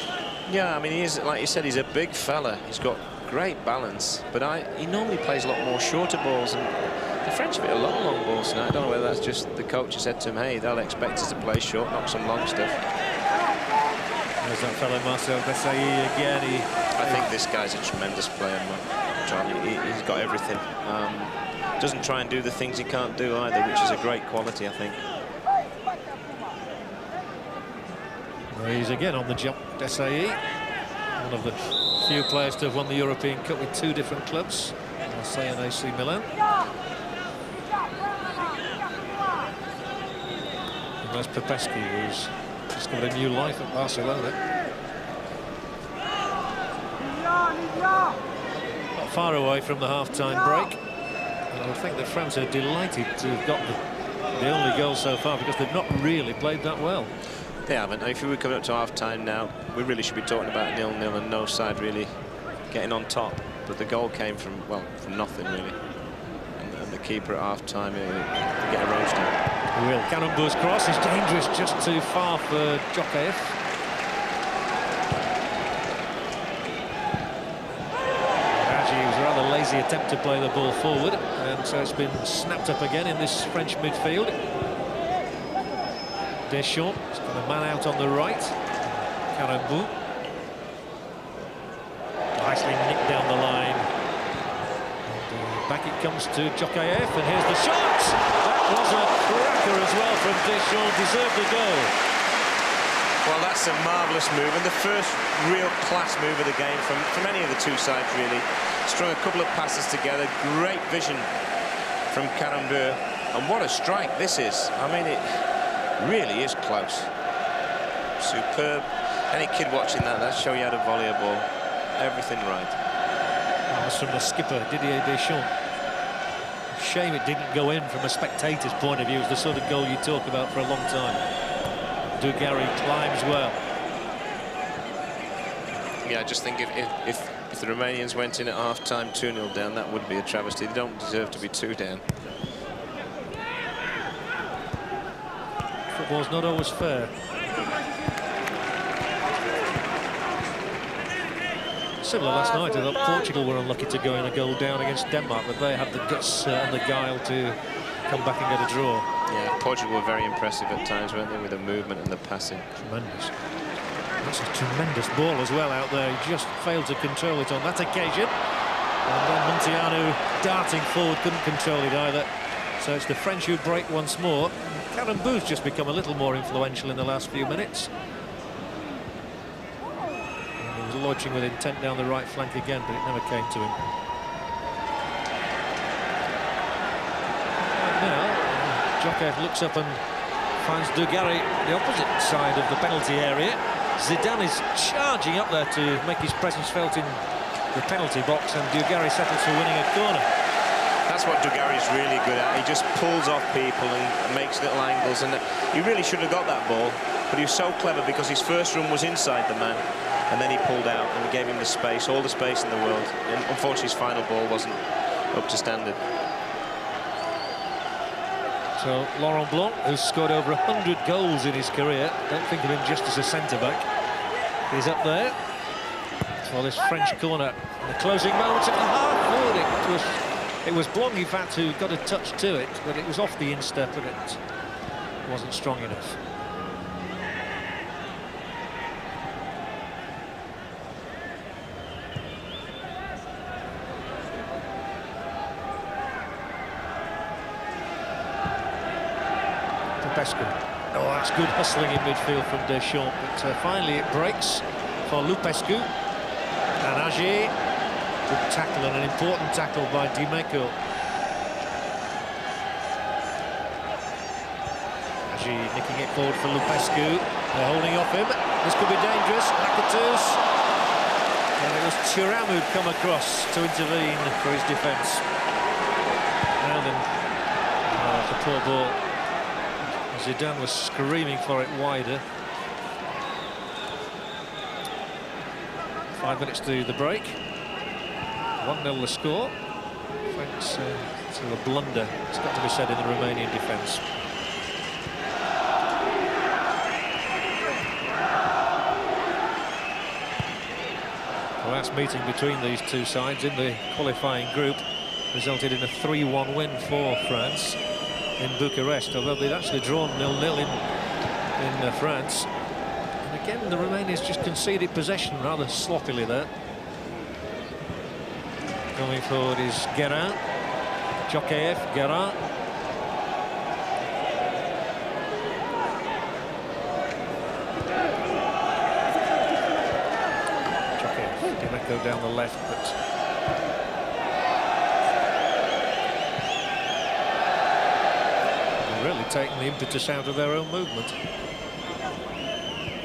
Yeah, I mean, he is, like you said, he's a big fella. He's got great balance, but he normally plays a lot more shorter balls, and the French have hit a lot of long balls now. I don't know whether that's just the coach has said to him, hey, they'll expect us to play short, not some long stuff. There's that fellow Marcel Desailly again. I think this guy's a tremendous player, Charlie. He's got everything. Doesn't try and do the things he can't do either, which is a great quality, I think. He's again on the jump, Desailly. One of the few players to have won the European Cup with 2 different clubs, Marseille and AC Milan. And there's Popescu, who's discovered a new life at Barcelona. Not far away from the half-time break. And I would think that France are delighted to have got the only goal so far, because they've not really played that well. They haven't. If we were coming up to half-time now, we really should be talking about 0-0 and no side really getting on top. But the goal came from, well, from nothing really. And the keeper at half-time, get a roasting. Will Cannonbou's cross is dangerous, just too far for Djokaev. Actually, it was a rather lazy attempt to play the ball forward, and so it's been snapped up again in this French midfield. Deschamps has got a man out on the right. Cannonbou. Nicely nicked down the line. And, back it comes to Djokaev, and here's the shot! That was a cracker as well from Deschamps, deserved a goal. Well, that's a marvellous move, and the first real class move of the game from any of the 2 sides, really. Strung a couple of passes together, great vision from Cannonbou, and what a strike this is. I mean, it really is close. Superb. Any kid watching that'll show you how to volley a ball. Everything right. That was from the skipper, Didier Deschamps. Shame it didn't go in from a spectator's point of view. It's the sort of goal you talk about for a long time. Dugarry climbs well. Yeah, I just think if the Romanians went in at half-time 2-0 down, that would be a travesty. They don't deserve to be 2 down. Football's not always fair. Similar last night, I thought Portugal were unlucky to go in a goal down against Denmark, but they had the guts and the guile to come back and get a draw. Yeah, Portugal were very impressive at times, weren't they, with the movement and the passing. Tremendous. That's a tremendous ball as well out there. He just failed to control it on that occasion. And then Munteanu darting forward, couldn't control it either. So it's the French who break once more. Cannonbou's just become a little more influential in the last few minutes. And he was launching with intent down the right flank again, but it never came to him. And now, Djokaev looks up and finds Dugarry the opposite side of the penalty area. Zidane is charging up there to make his presence felt in the penalty box, and Dugarry settles for winning a corner. That's what Dugarry's really good at. He just pulls off people and makes little angles, and he really should have got that ball, but he was so clever because his first run was inside the man, and then he pulled out and gave him the space, all the space in the world. And unfortunately, his final ball wasn't up to standard. So Laurent Blanc, who's scored over 100 goals in his career, don't think of him just as a centre-back. He's up there. for this French corner. The closing moments of the half-forward. It was Blongifat who got a touch to it, but it was off the instep and it wasn't strong enough. Oh, that's good hustling in midfield from Deschamps, but finally it breaks for Lupescu. And Agier, good tackle and an important tackle by Dimeco. Agier nicking it forward for Lupescu. They're holding off him. This could be dangerous. Lakatos. And it was Thuram who'd come across to intervene for his defence. Now then, the poor ball. Zidane was screaming for it wider. 5 minutes to the break. 1-0 the score. Thanks to a blunder, it's got to be said, in the Romanian defence. The last meeting between these two sides in the qualifying group resulted in a 3-1 win for France in Bucharest, although they'd actually drawn 0-0 in France. And again, the Romanians just conceded possession rather sloppily there. Coming forward is Guerin, Jokeyev, Guerin. Jokeyev, Dimeco down the left, but really taking the impetus out of their own movement.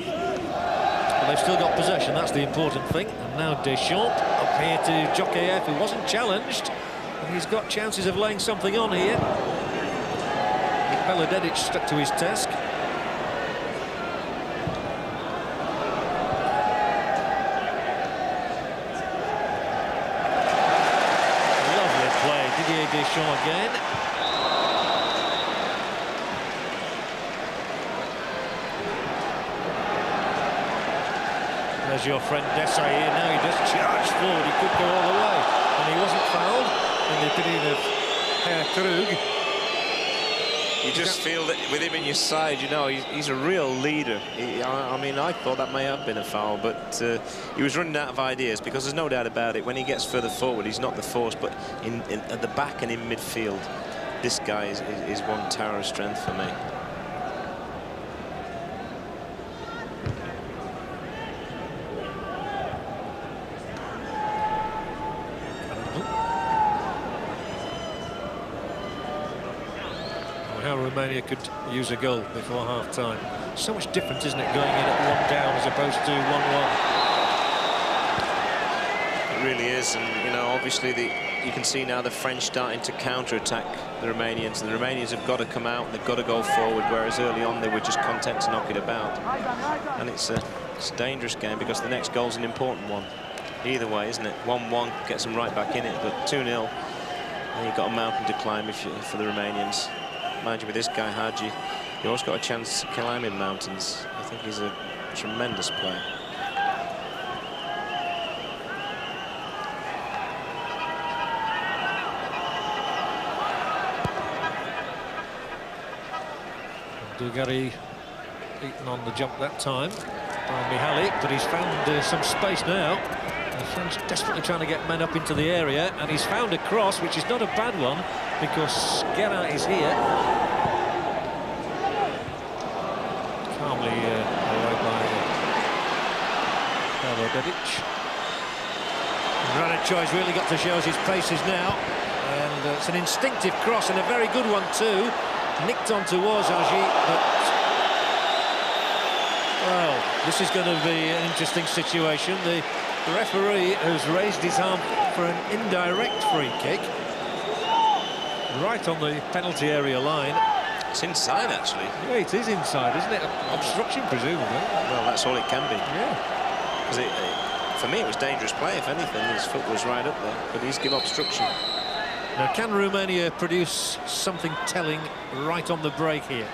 But they've still got possession, that's the important thing. And now Deschamps up here to Jokeyev, who wasn't challenged. And he's got chances of laying something on here. Belededic stuck to his task. Lovely play, Didier Deschamps again. There's your friend Dessay here now. He just charged forward. He could go all the way, and he wasn't fouled in the opinion of Herr Krug. You just feel that with him in your side, you know, he's a real leader. I mean, I thought that may have been a foul, but he was running out of ideas, because there's no doubt about it. When he gets further forward, he's not the force, but at the back and in midfield, this guy is one tower of strength for me. How Romania could use a goal before half-time. So much difference, isn't it, going in at 1 down as opposed to 1-1? It really is, and you know, obviously you can see now the French starting to counter-attack the Romanians, and the Romanians have got to come out and they've got to go forward, whereas early on they were just content to knock it about. And it's a dangerous game, because the next goal's an important one. Either way, isn't it? 1-1 gets them right back in it, but 2-0, and you've got a mountain to climb for the Romanians. Mind you, with this guy Hadji, you always got a chance to climb in mountains. I think he's a tremendous player. Dugari eaten on the jump that time by Mihalik, but he's found some space now. The French desperately trying to get men up into the area, and he's found a cross, which is not a bad one, because Guerin is here. Calmly away by Belededic. Radic's really got to show us his paces now, and it's an instinctive cross, and a very good one too. Nicked on towards Agier, but well, this is going to be an interesting situation. The referee has raised his arm for an indirect free kick right on the penalty area line. It's inside, actually. Yeah, it is inside, isn't it? Obstruction, presumably. Well, that's all it can be. Yeah. For me, it was dangerous play. If anything, his foot was right up there, but he's given obstruction. Now, can Romania produce something telling right on the break here?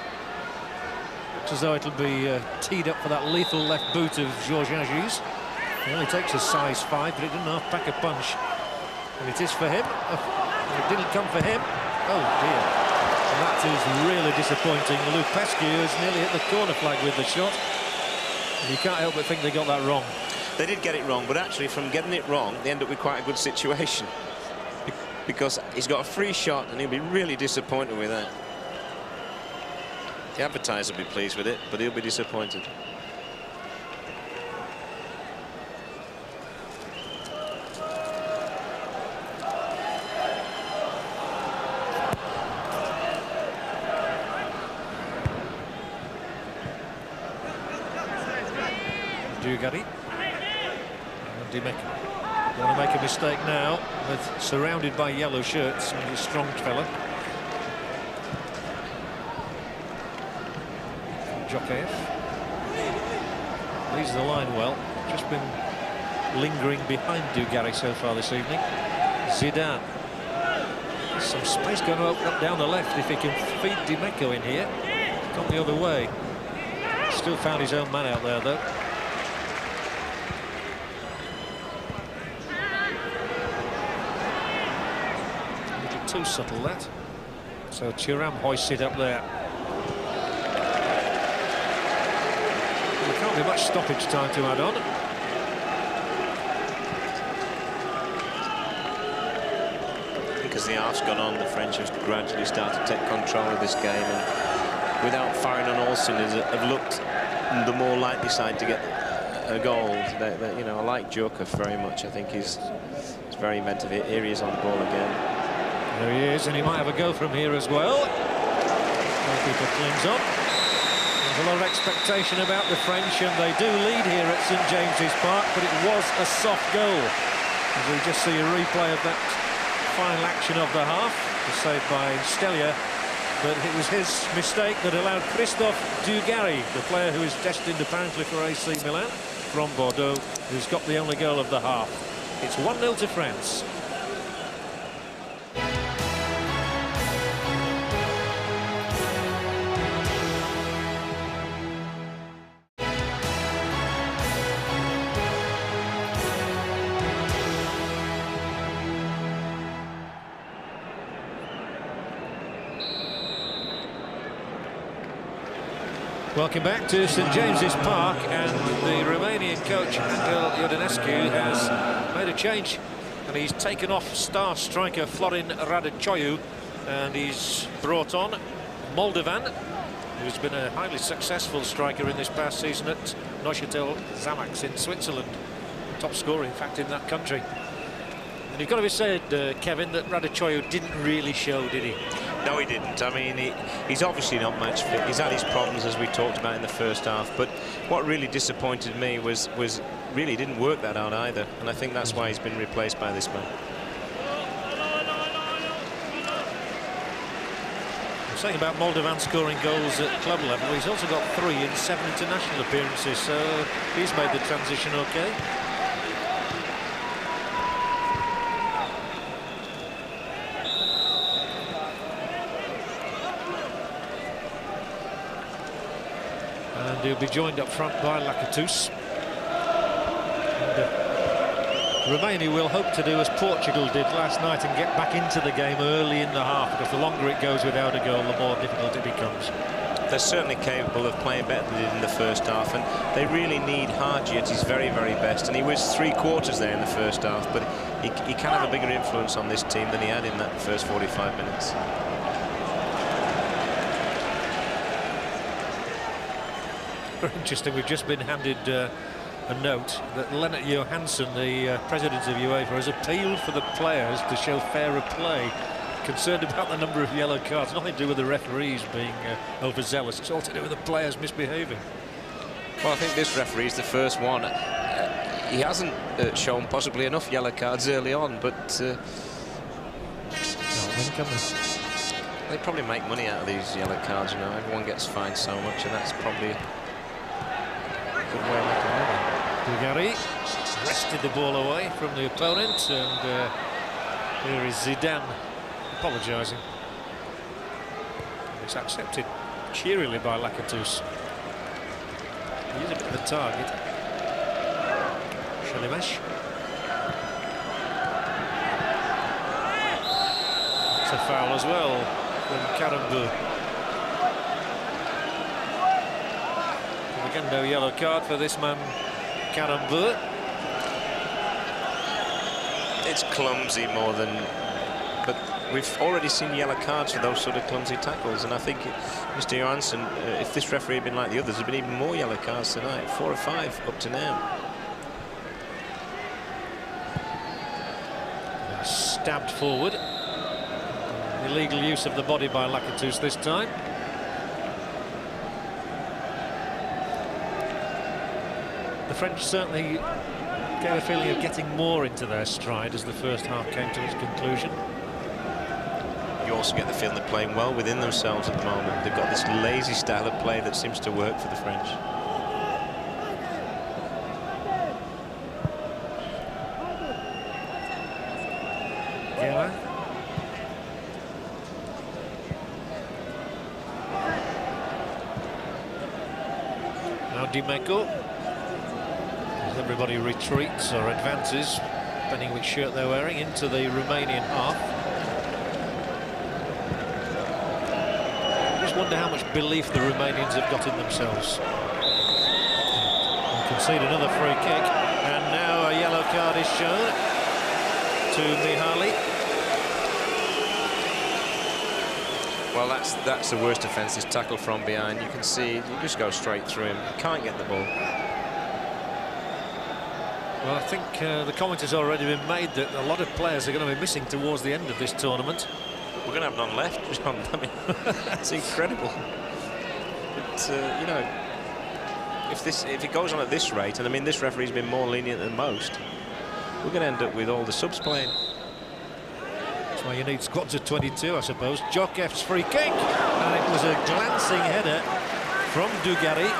Looks as though it'll be teed up for that lethal left boot of Georges Agier's. He only takes a size 5, but it didn't half-pack a punch. And it is for him. It didn't come for him. Oh, dear. And that is really disappointing. Lupescu has nearly hit the corner flag with the shot. And you can't help but think they got that wrong. They did get it wrong, but actually from getting it wrong, they end up with quite a good situation. Because he's got a free shot and he'll be really disappointed with that. The advertiser will be pleased with it, but he'll be disappointed. Dugari. Going to make a mistake now, with surrounded by yellow shirts. He's a strong fella. Jokev leads the line well. Just been lingering behind Dugari so far this evening. Zidane. Some space going to open up down the left if he can feed Dimeco in here. Gone the other way. Still found his own man out there though. Too subtle that. So Thuram hoists it up there. There can't be much stoppage time to add on. Because the half's gone on, the French have gradually started to take control of this game, and without firing on all cylinders, have looked the more likely side to get a goal. You know, I like Joker very much. I think he's very inventive. Here he is on the ball again. There he is, and he might have a go from here as well. Goalkeeper clings on. There's a lot of expectation about the French, and they do lead here at St James's Park, but it was a soft goal. As we just see a replay of that final action of the half, was saved by Stelia, but it was his mistake that allowed Christophe Dugari, the player who is destined apparently for AC Milan from Bordeaux, who's got the only goal of the half. It's 1-0 to France. Welcome back to St James's Park, and the Romanian coach Angel Iordănescu has made a change, and he's taken off star striker Florin Radăcioiu, and he's brought on Moldovan, who's been a highly successful striker in this past season at Neuchâtel Xamax in Switzerland, top scorer in fact in that country. And you've got to be said, Kevin, that Radăcioiu didn't really show, did he? No, he didn't. I mean, he's obviously not match fit. He's had his problems, as we talked about in the first half. But what really disappointed me was really didn't work that out either. And I think that's why he's been replaced by this man. I'm saying about Moldovan scoring goals at club level. He's also got 3 in 7 international appearances, so he's made the transition okay. And he'll be joined up front by Lakatos. Romania will hope to do as Portugal did last night and get back into the game early in the half, because the longer it goes without a goal, the more difficult it becomes. They're certainly capable of playing better than they did in the first half, and they really need Hagi at his very, very best. And he was 3 quarters there in the first half, but he can have a bigger influence on this team than he had in that first 45 minutes. Very interesting. We've just been handed a note that Lennart Johansson, the president of UEFA, has appealed for the players to show fairer play, concerned about the number of yellow cards. Nothing to do with the referees being overzealous. It's all to do with the players misbehaving. Well, I think this referee is the first one. He hasn't shown possibly enough yellow cards early on, but they probably make money out of these yellow cards, you know. Everyone gets fined so much, and that's probably a good way of making money. Dugari wrested the ball away from the opponent, and here is Zidane apologising. It's accepted cheerily by Lakatos. He is a bit of a target. Shalimesh. It's a foul as well from Karambeu. And again, no yellow card for this man, Karambeu. It's clumsy more than... But we've already seen yellow cards for those sort of clumsy tackles, and I think Mr. Johansson, if this referee had been like the others, there's been even more yellow cards tonight, 4 or 5 up to now. Stabbed forward. Illegal use of the body by Lakatos this time. The French certainly gave a feeling of getting more into their stride as the first half came to its conclusion. You also get the feeling they're playing well within themselves at the moment. They've got this lazy style of play that seems to work for the French. Yeah. Now Dimeco. As everybody retreats or advances, depending which shirt they're wearing, into the Romanian half. I just wonder how much belief the Romanians have got in themselves. And concede another free kick, and now a yellow card is shown to Mihaly. Well, that's the worst offence, is tackle from behind. You can see, you just go straight through him. You can't get the ball. Well, I think the comment has already been made that a lot of players are going to be missing towards the end of this tournament. We're going to have none left, John. I mean, it's incredible. But, you know, if it goes on at this rate, and I mean, this referee's been more lenient than most, we're going to end up with all the subs playing. That's why you need squads of 22, I suppose. Jokef's free kick, and it was a glancing header from Dugarry.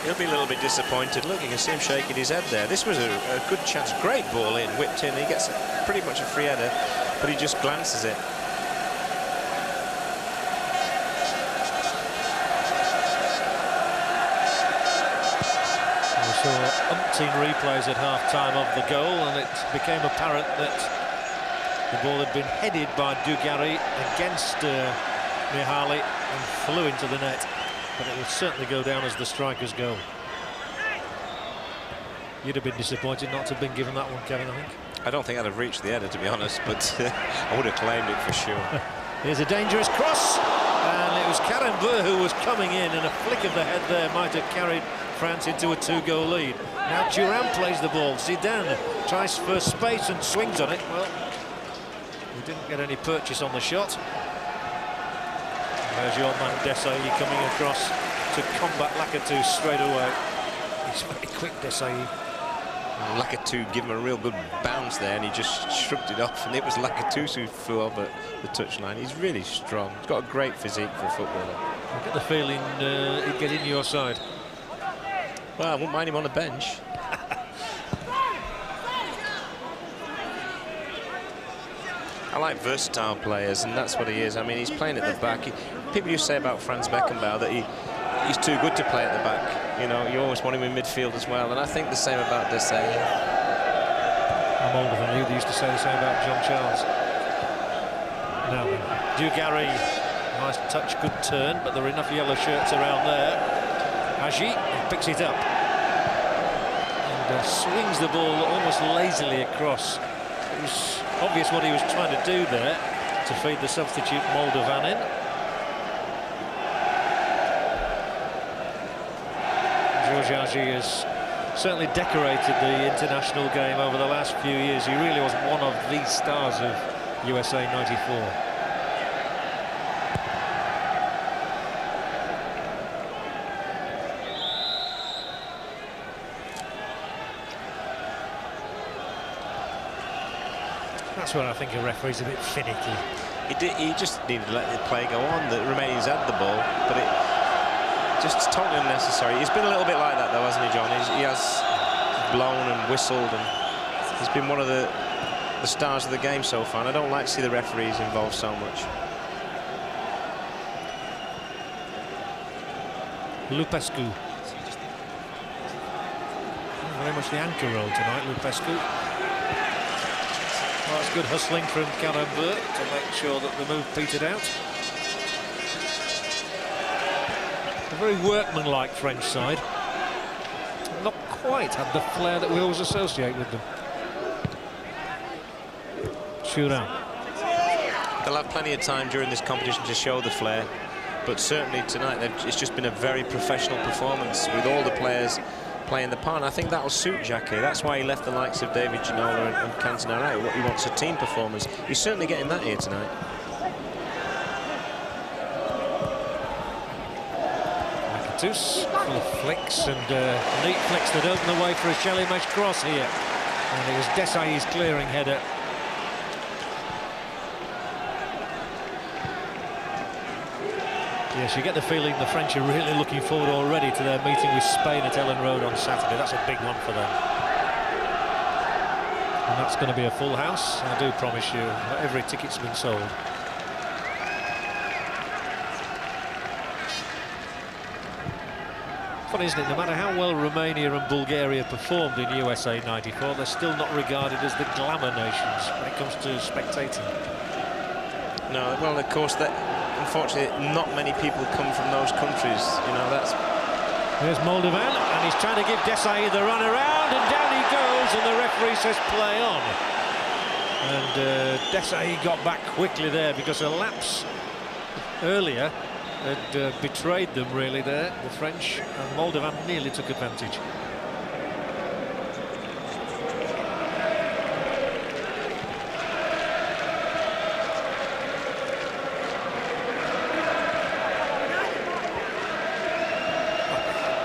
He'll be a little bit disappointed. Look, you can see him shaking his head there. This was a good chance. Great ball in, whipped in. He gets pretty much a free header, but he just glances it. We saw umpteen replays at half-time of the goal, and it became apparent that the ball had been headed by Dugarry against Mihaly and flew into the net. But it will certainly go down as the striker's goal. You'd have been disappointed not to have been given that one, Kevin, I think. I don't think I'd have reached the header, to be honest, but I would have claimed it for sure. Here's a dangerous cross, and it was Karambeu who was coming in, and a flick of the head there might have carried France into a 2-goal lead. Now Thuram plays the ball. Zidane tries for space and swings on it. Well, he didn't get any purchase on the shot. There's your man Desailly coming across to combat Lakatos straight away. He's very quick, Desailly. Lakatos gave him a real good bounce there, and he just shrugged it off, and it was Lakatos who flew over the touchline. He's really strong. He's got a great physique for a footballer. I get the feeling he'd get in your side. Well, I wouldn't mind him on the bench. I like versatile players, and that's what he is. I mean, he's playing at the back. People used to say about Franz Beckenbauer that he's too good to play at the back. You know, you always want him in midfield as well, and I think the same about Desailly. I'm older than you. They used to say the same about John Charles. Now, Dugarry, nice touch, good turn, but there are enough yellow shirts around there. Haji picks it up and swings the ball almost lazily across. It was obvious what he was trying to do there to feed the substitute Moldovan in. George Haji has certainly decorated the international game over the last few years. He really was one of the stars of USA '94. That's where I think a referee's a bit finicky. He just needed to let the play go on. The Romanians had the ball, but it just totally unnecessary. He's been a little bit like that, though, hasn't he, John? He has blown and whistled, and he's been one of the stars of the game so far. And I don't like to see the referees involved so much. Lupescu. very much the anchor role tonight, Lupescu. Well, it's good hustling from Karambeu to make sure that the move petered out. A very workmanlike French side. Not quite had the flair that we always associate with them. Thuram. They'll have plenty of time during this competition to show the flair, but certainly tonight it's just been a very professional performance with all the players playing the part. And I think that'll suit Jacquet. That's why he left the likes of David Ginola and Cantona out. He wants a team performance. He's certainly getting that here tonight. Lakatos full of flicks and neat flicks that open the way for a Shelley Mesh cross here. And it was Desailly's clearing header. Yes, you get the feeling the French are really looking forward already to their meeting with Spain at Ellen Road on Saturday. That's a big one for them. And that's going to be a full house, I do promise you. Every ticket's been sold. Funny, isn't it? No matter how well Romania and Bulgaria performed in USA '94, they're still not regarded as the glamour nations when it comes to spectating. No, well, of course, unfortunately, not many people come from those countries. You know, that's... There's Moldovan, and he's trying to give Desailly the run around, and down he goes, and the referee says play on. And Desailly got back quickly there because a lapse earlier had betrayed them, really, there, the French, and Moldovan nearly took advantage.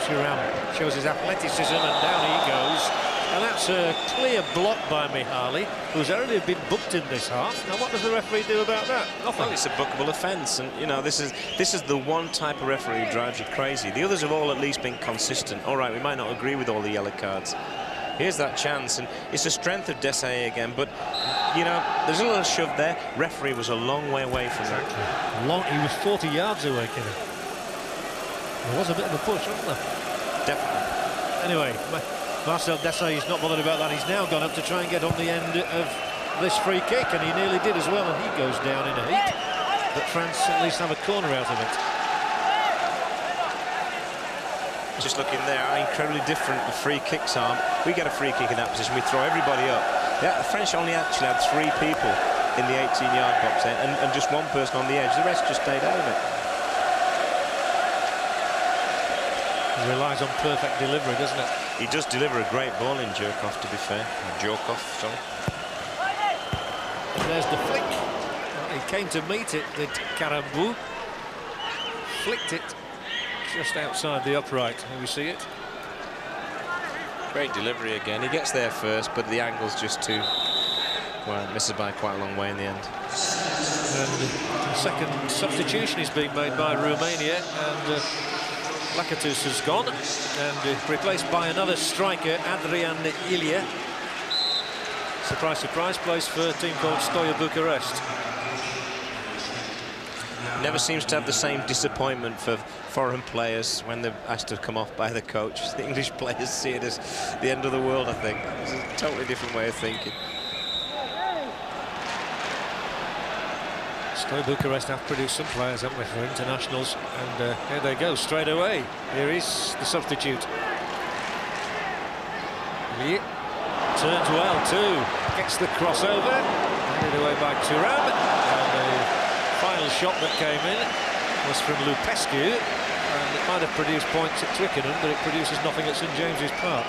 Thuram shows his athleticism, and down he goes. And that's a clear block by Mihaly, who's already been booked in this half. Now, what does the referee do about that? Nothing. Well, it's a bookable offence, and you know this is the one type of referee who drives you crazy. The others have all at least been consistent. All right, we might not agree with all the yellow cards. Here's that chance, and it's the strength of Desailly again. But you know, there's a little shove there. Referee was a long way away from that. He was 40 yards away, Kenny. There was a bit of a push, wasn't there? Definitely. Anyway, Marcel Desailly's not bothered about that. He's now gone up to try and get on the end of this free kick, and he nearly did as well, and he goes down in a heap. But France at least have a corner out of it. Just looking there, how incredibly different the free kicks are. We get a free kick in that position, we throw everybody up. Yeah, the French only actually had 3 people in the 18-yard box there, and just one person on the edge. The rest just stayed out of it. He relies on perfect delivery, doesn't it? He does deliver a great ball in Jerkov, to be fair. Jerkov, sorry. And there's the flick. Well, he came to meet it, did Karambeu. Flicked it just outside the upright. Here we see it. Great delivery again. He gets there first, but the angle's just too... Well, misses by quite a long way in the end. And the second substitution is being made by Romania, and Lakatos has gone, and replaced by another striker, Adrian Ilie. Surprise, surprise, plays for a team called Steaua Bucharest. Never seems to have the same disappointment for foreign players when they're asked to come off by the coach. The English players see it as the end of the world, I think. It's a totally different way of thinking. Steaua Bucharest have produced some players, haven't we, for internationals, and here they go straight away. Here is the substitute. He turns well too, gets the crossover, handed away by Thuram, and the final shot that came in was from Lupescu, and it might have produced points at Twickenham, but it produces nothing at St James's Park.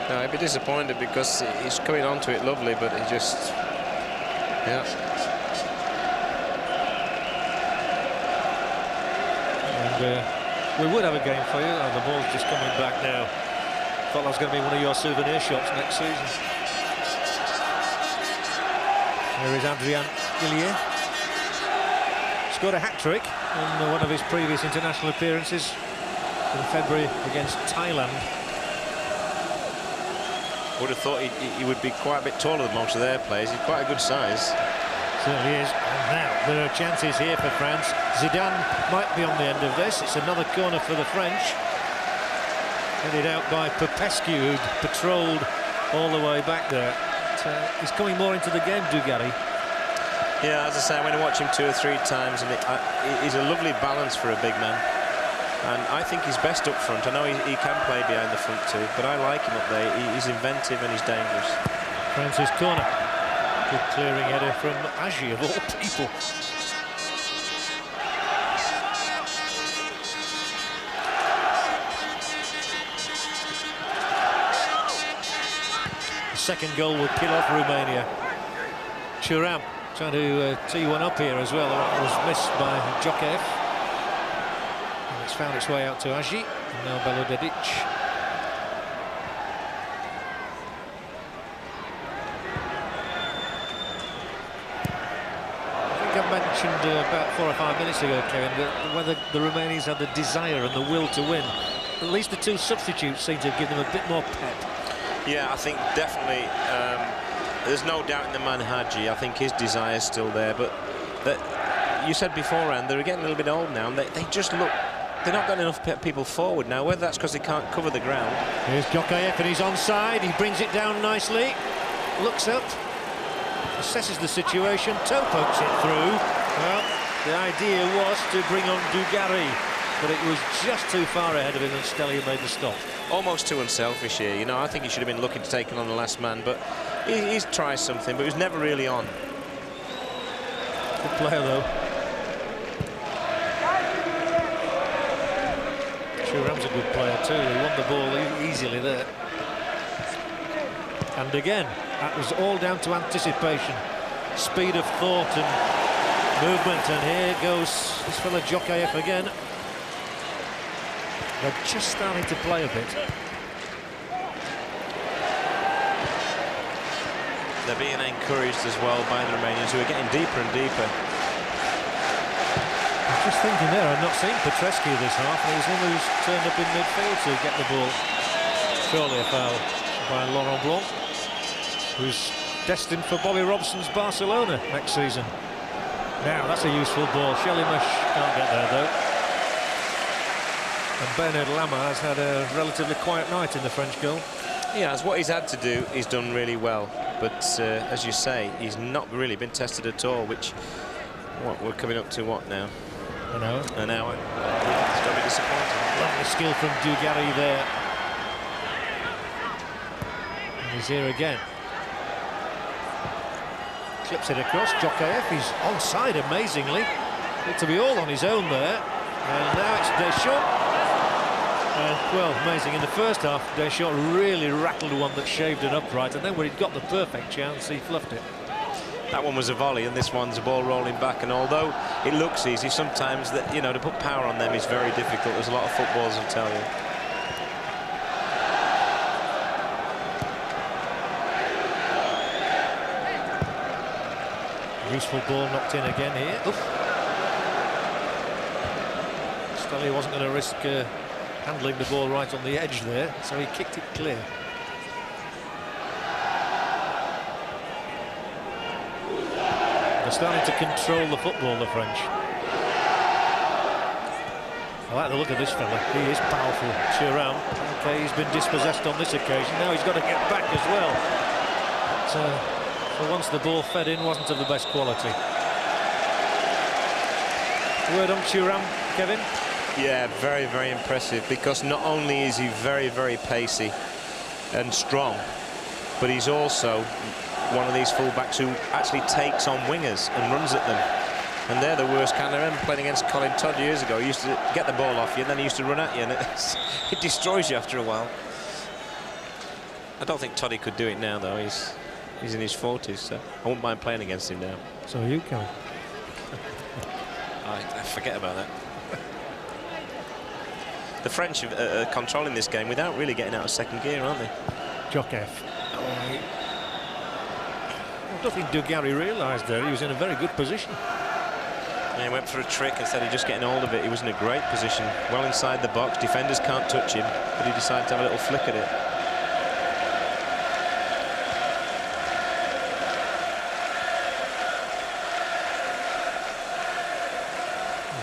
No, I'd be disappointed because he's coming onto it lovely, but he just, yeah. And we would have a game for you. Oh, the ball's just coming back now. Thought that was going to be one of your souvenir shops next season. There is Adrian Ilie. Scored a hat-trick in one of his previous international appearances in February against Thailand. Would have thought he would be quite a bit taller than most of their players. He's quite a good size. Certainly is. And now there are chances here for France. Zidane might be on the end of this. It's another corner for the French. Headed out by Popescu, who'd patrolled all the way back there. But, he's coming more into the game, Dugarry. Yeah, as I say, I'm going to watch him 2 or 3 times, and he's a lovely balance for a big man. And I think he's best up front. I know he can play behind the front too, but I like him up there. He's inventive and he's dangerous. Francis corner. Good clearing header from Aji, of all people. The second goal will kill off Romania. Thuram trying to tee one up here as well. That was missed by Jokev. And it's found its way out to Aji. And now Belodedic. I mentioned about 4 or 5 minutes ago, Kevin, that whether the Romanians had the desire and the will to win. At least the 2 substitutes seem to have given them a bit more pep. Yeah, I think definitely there's no doubt in the man Hadji. I think his desire is still there, but you said beforehand they're getting a little bit old now, and they just look, they're not getting enough people forward now, whether that's because they can't cover the ground. Here's Jokev and he's onside, he brings it down nicely, looks up, assesses the situation, toe pokes it through. Well, the idea was to bring on Dugarry, but it was just too far ahead of him, and Stellier made the stop. Almost too unselfish here, you know. I think he should have been looking to take on the last man, but he's tried something, but he was never really on. Good player, though. Thuram's a good player, too. He won the ball easily there. And again, that was all down to anticipation, speed of thought and movement. And here goes this fella Jokev again. They're just starting to play a bit. They're being encouraged as well by the Romanians, who are getting deeper and deeper. I'm just thinking there, I've not seen Petrescu this half, and he's the one who's turned up in midfield to get the ball. Surely a foul by Laurent Blanc, who's destined for Bobby Robson's Barcelona next season. Now, that's a useful ball. Shelimash can't get there, though. And Bernard Lama has had a relatively quiet night in the French goal. Yeah, as what he's had to do, he's done really well. But as you say, he's not really been tested at all, which, what, we're coming up to what now? An hour. An hour. Yeah, it's got to be disappointing. Lovely skill from Dugarry there. And he's here again. Clips it across. Jokev, he's onside amazingly. Looked to be all on his own there. And now it's Deschamps. Well, amazing. In the first half, Deschamps really rattled one that shaved an upright, and then when he'd got the perfect chance, he fluffed it. That one was a volley, and this one's a ball rolling back. And although it looks easy, sometimes that, you know, to put power on them is very difficult. There's a lot of footballers will tell you. Useful ball knocked in again here. Oof. Stellier wasn't going to risk handling the ball right on the edge there, so he kicked it clear. They're starting to control the football, the French. I like the look of this fella. He is powerful. Thuram. Okay, he's been dispossessed on this occasion. Now he's got to get back as well. But once the ball fed in, wasn't of the best quality. Word on Thuram, Kevin? Yeah, very, very impressive, because not only is he very, very pacey and strong, but he's also one of these fullbacks who actually takes on wingers and runs at them. And they're the worst kind. I remember playing against Colin Todd years ago. He used to get the ball off you, and then he used to run at you, and it destroys you after a while. I don't think Toddy could do it now, though. He's in his 40s, so I wouldn't mind playing against him now. So are you, Kevin? I forget about that. The French are controlling this game without really getting out of second gear, aren't they? Jokev. I don't think Dugarry realised there. He was in a very good position. Yeah, he went for a trick instead of just getting hold of it. He was in a great position, well inside the box. Defenders can't touch him, but he decided to have a little flick at it.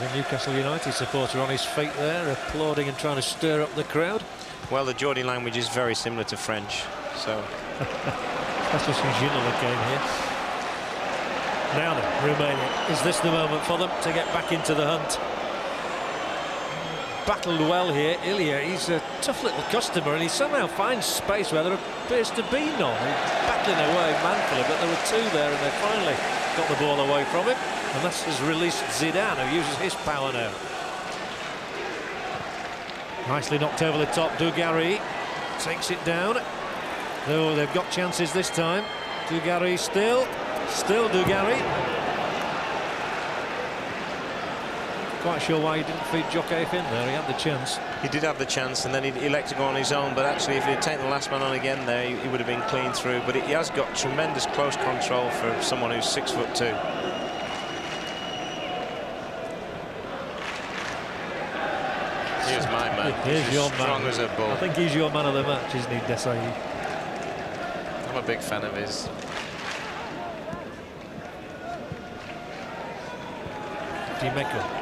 The Newcastle United supporter on his feet there, applauding and trying to stir up the crowd. Well, the Geordie language is very similar to French, so... That's just some Ginola game here. Now then, Romania. Is this the moment for them to get back into the hunt? Battled well here. Ilya, he's a tough little customer, and he somehow finds space where there appears to be none. He's battling away manfully, but there were two there, and they finally got the ball away from him. And that has released Zidane, who uses his power now. Nicely knocked over the top. Dugarry takes it down. Oh, they've got chances this time. Dugarry still Dugarry. Quite sure why he didn't feed Jokev in there. He had the chance. He did have the chance, and then he elected to go on his own. But actually, if he'd taken the last man on again there, he would have been clean through. But he has got tremendous close control for someone who's 6'2". Here's my man. Here's your strong man. As a bull. I think he's your man of the match, isn't he, Desai? I'm a big fan of his. Dimeco.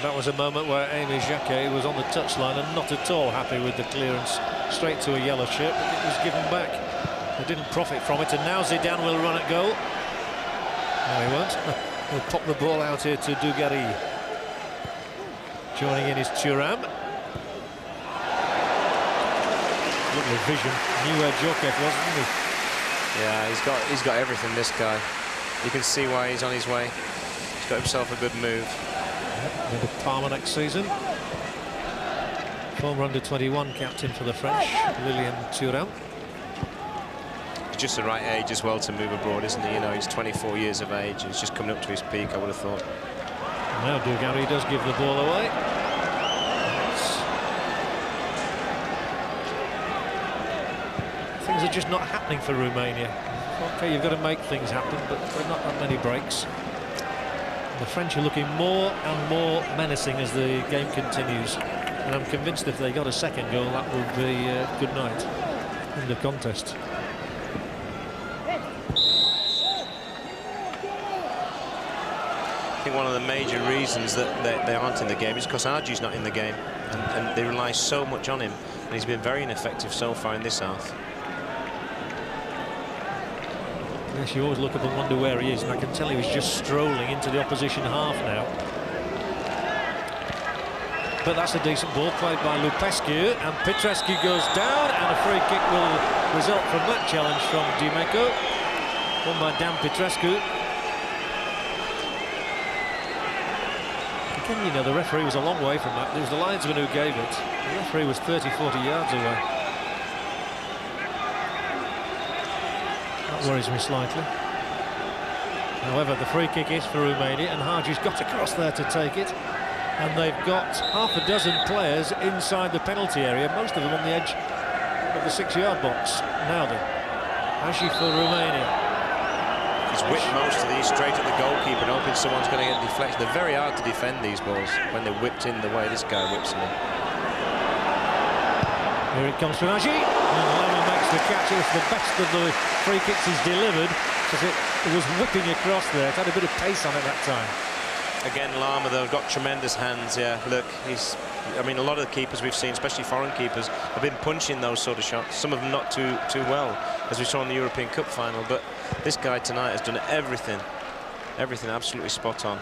That was a moment where Amy Jacquet was on the touchline and not at all happy with the clearance straight to a yellow shirt, but it was given back. They didn't profit from it, and now Zidane will run at goal. No, he won't. He'll pop the ball out here to Dugarry. Joining in is Thuram. Lovely vision. Knew where Jokev was, didn't he? Yeah, he's got everything, this guy. You can see why he's on his way. He's got himself a good move. Into Parma next season. Former under-21 captain for the French, Lilian Thuram. He's just the right age as well to move abroad, isn't he? You know, he's 24 years of age. He's just coming up to his peak, I would have thought. Now Dugarry does give the ball away. Things are just not happening for Romania. Okay, you've got to make things happen, but there are not that many breaks. The French are looking more and more menacing as the game continues, and I'm convinced if they got a second goal, that would be good night in the contest. I think one of the major reasons that they aren't in the game is because Arju's not in the game, and they rely so much on him, and he's been very ineffective so far in this half. Yes, you always look up and wonder where he is, and I can tell he was just strolling into the opposition half now. But that's a decent ball played by Lupescu, and Petrescu goes down, and a free kick will result from that challenge from Dimeco. Won by Dan Petrescu. Again, you know, the referee was a long way from that. It was the linesman who gave it. The referee was 30-40 yards away. Worries me slightly. However, the free kick is for Romania, and Haji's got across there to take it, and they've got half a dozen players inside the penalty area, most of them on the edge of the 6-yard box. Now then, Haji for Romania. He's whipped most of these straight at the goalkeeper, and hoping someone's going to get deflection. They're very hard to defend, these balls, when they're whipped in the way this guy whips them in. Here it comes from Haji, and Lama makes the catch. It was the best of the free kicks he's delivered, because it was whipping across there. It had a bit of pace on it that time. Again, Lama, though, got tremendous hands. Yeah, look, I mean, a lot of the keepers we've seen, especially foreign keepers, have been punching those sort of shots. Some of them not too well, as we saw in the European Cup final. But this guy tonight has done everything absolutely spot on.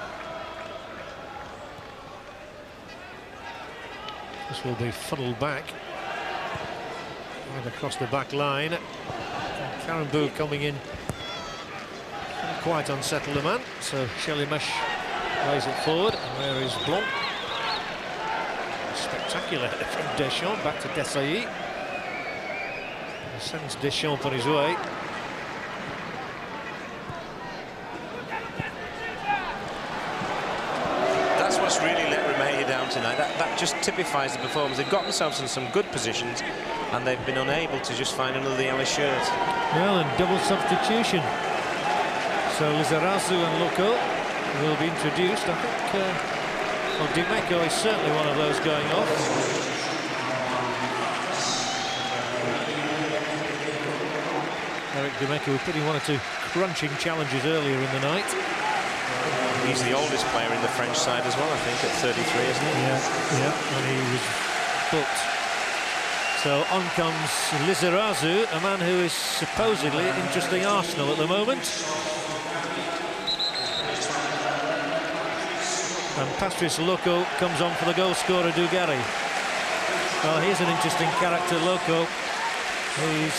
This will be funneled back. Right across the back line. Karambou coming in. Didn't quite unsettle the man, so Shelimesh plays it forward. And there is Blanc. Spectacular from Deschamps, back to Desailly. He sends Deschamps on his way. That's what's really let Romania down tonight. That just typifies the performance. They've got themselves in some good positions, and they've been unable to just find another yellow shirt. Well, and double substitution. So Lizarazu and Loco will be introduced. I think Well, Dimeco is certainly one of those going off. Eric Dimeco was putting 1 or 2 crunching challenges earlier in the night. He's the oldest player in the French side as well, I think, at 33, isn't he? Yeah, when he was booked. So on comes Lizarazu, a man who is supposedly interesting Arsenal at the moment. And Patrice Loco comes on for the goal scorer Dugarry. Well, here's an interesting character, Loco. He's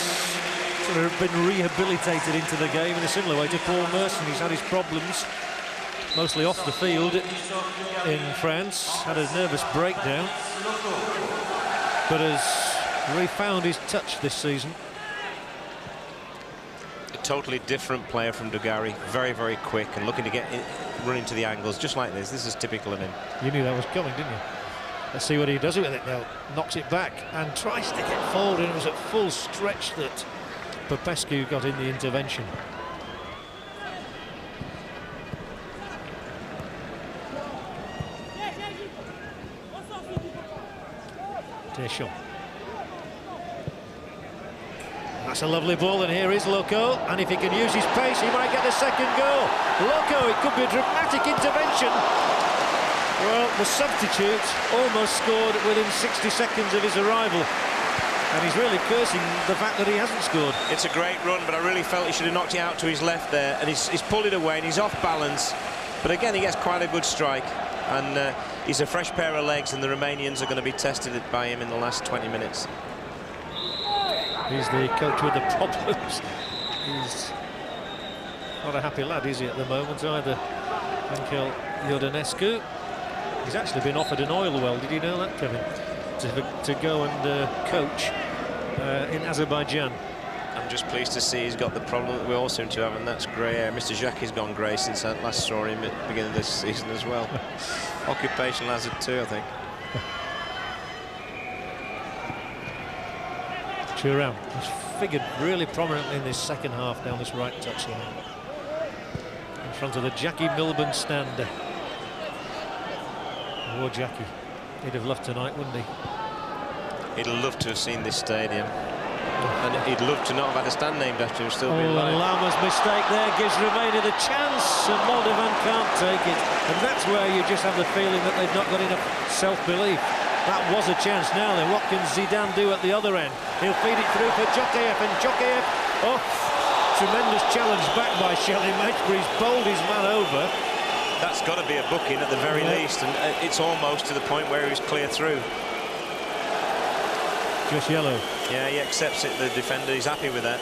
sort of been rehabilitated into the game in a similar way to Paul Merson. He's had his problems, mostly off the field in France, had a nervous breakdown, but has refound his touch this season. A totally different player from Dugarry, very, very quick and looking to run into the angles just like this. This is typical of him. You knew that was coming, didn't you? Let's see what he does with it now. Knocks it back and tries to get forward, and it was at full stretch that Popescu got in the intervention. Deschamps. That's a lovely ball, and here is Loco, and if he can use his pace, he might get the second goal. Loco, it could be a dramatic intervention. Well, the substitute almost scored within 60 seconds of his arrival, and he's really cursing the fact that he hasn't scored. It's a great run, but I really felt he should have knocked it out to his left there, and he's pulled it away, and he's off balance. But again, he gets quite a good strike, and he's a fresh pair of legs, and the Romanians are going to be tested by him in the last 20 minutes. He's the coach with the problems. He's not a happy lad, is he, at the moment, either, Angel Iordanescu. He's actually been offered an oil well, did you know that, Kevin? To go and coach in Azerbaijan. I'm just pleased to see he's got the problem that we all seem to have, and that's grey hair. Mr. Jacques has gone grey since I last saw him at the beginning of this season as well. Occupational hazard too, I think. Thuram has figured really prominently in this second half down this right touchline, in front of the Jackie Milburn stand. Poor Jackie. He'd have loved tonight, wouldn't he? He'd love to have seen this stadium, and he'd love to not have had a stand named after him still being alive. Lama's mistake there gives Romania the chance, and Moldovan can't take it, and that's where you just have the feeling that they've not got enough self-belief. That was a chance. Now then, what can Zidane do at the other end? He'll feed it through for Jokeyev, and Jokeyev, oh, tremendous challenge back by Šelimeč, but he's bowled his man over. That's got to be a booking at the very least, and it's almost to the point where he was clear through. Just yellow. Yeah, he accepts it, the defender. He's happy with that.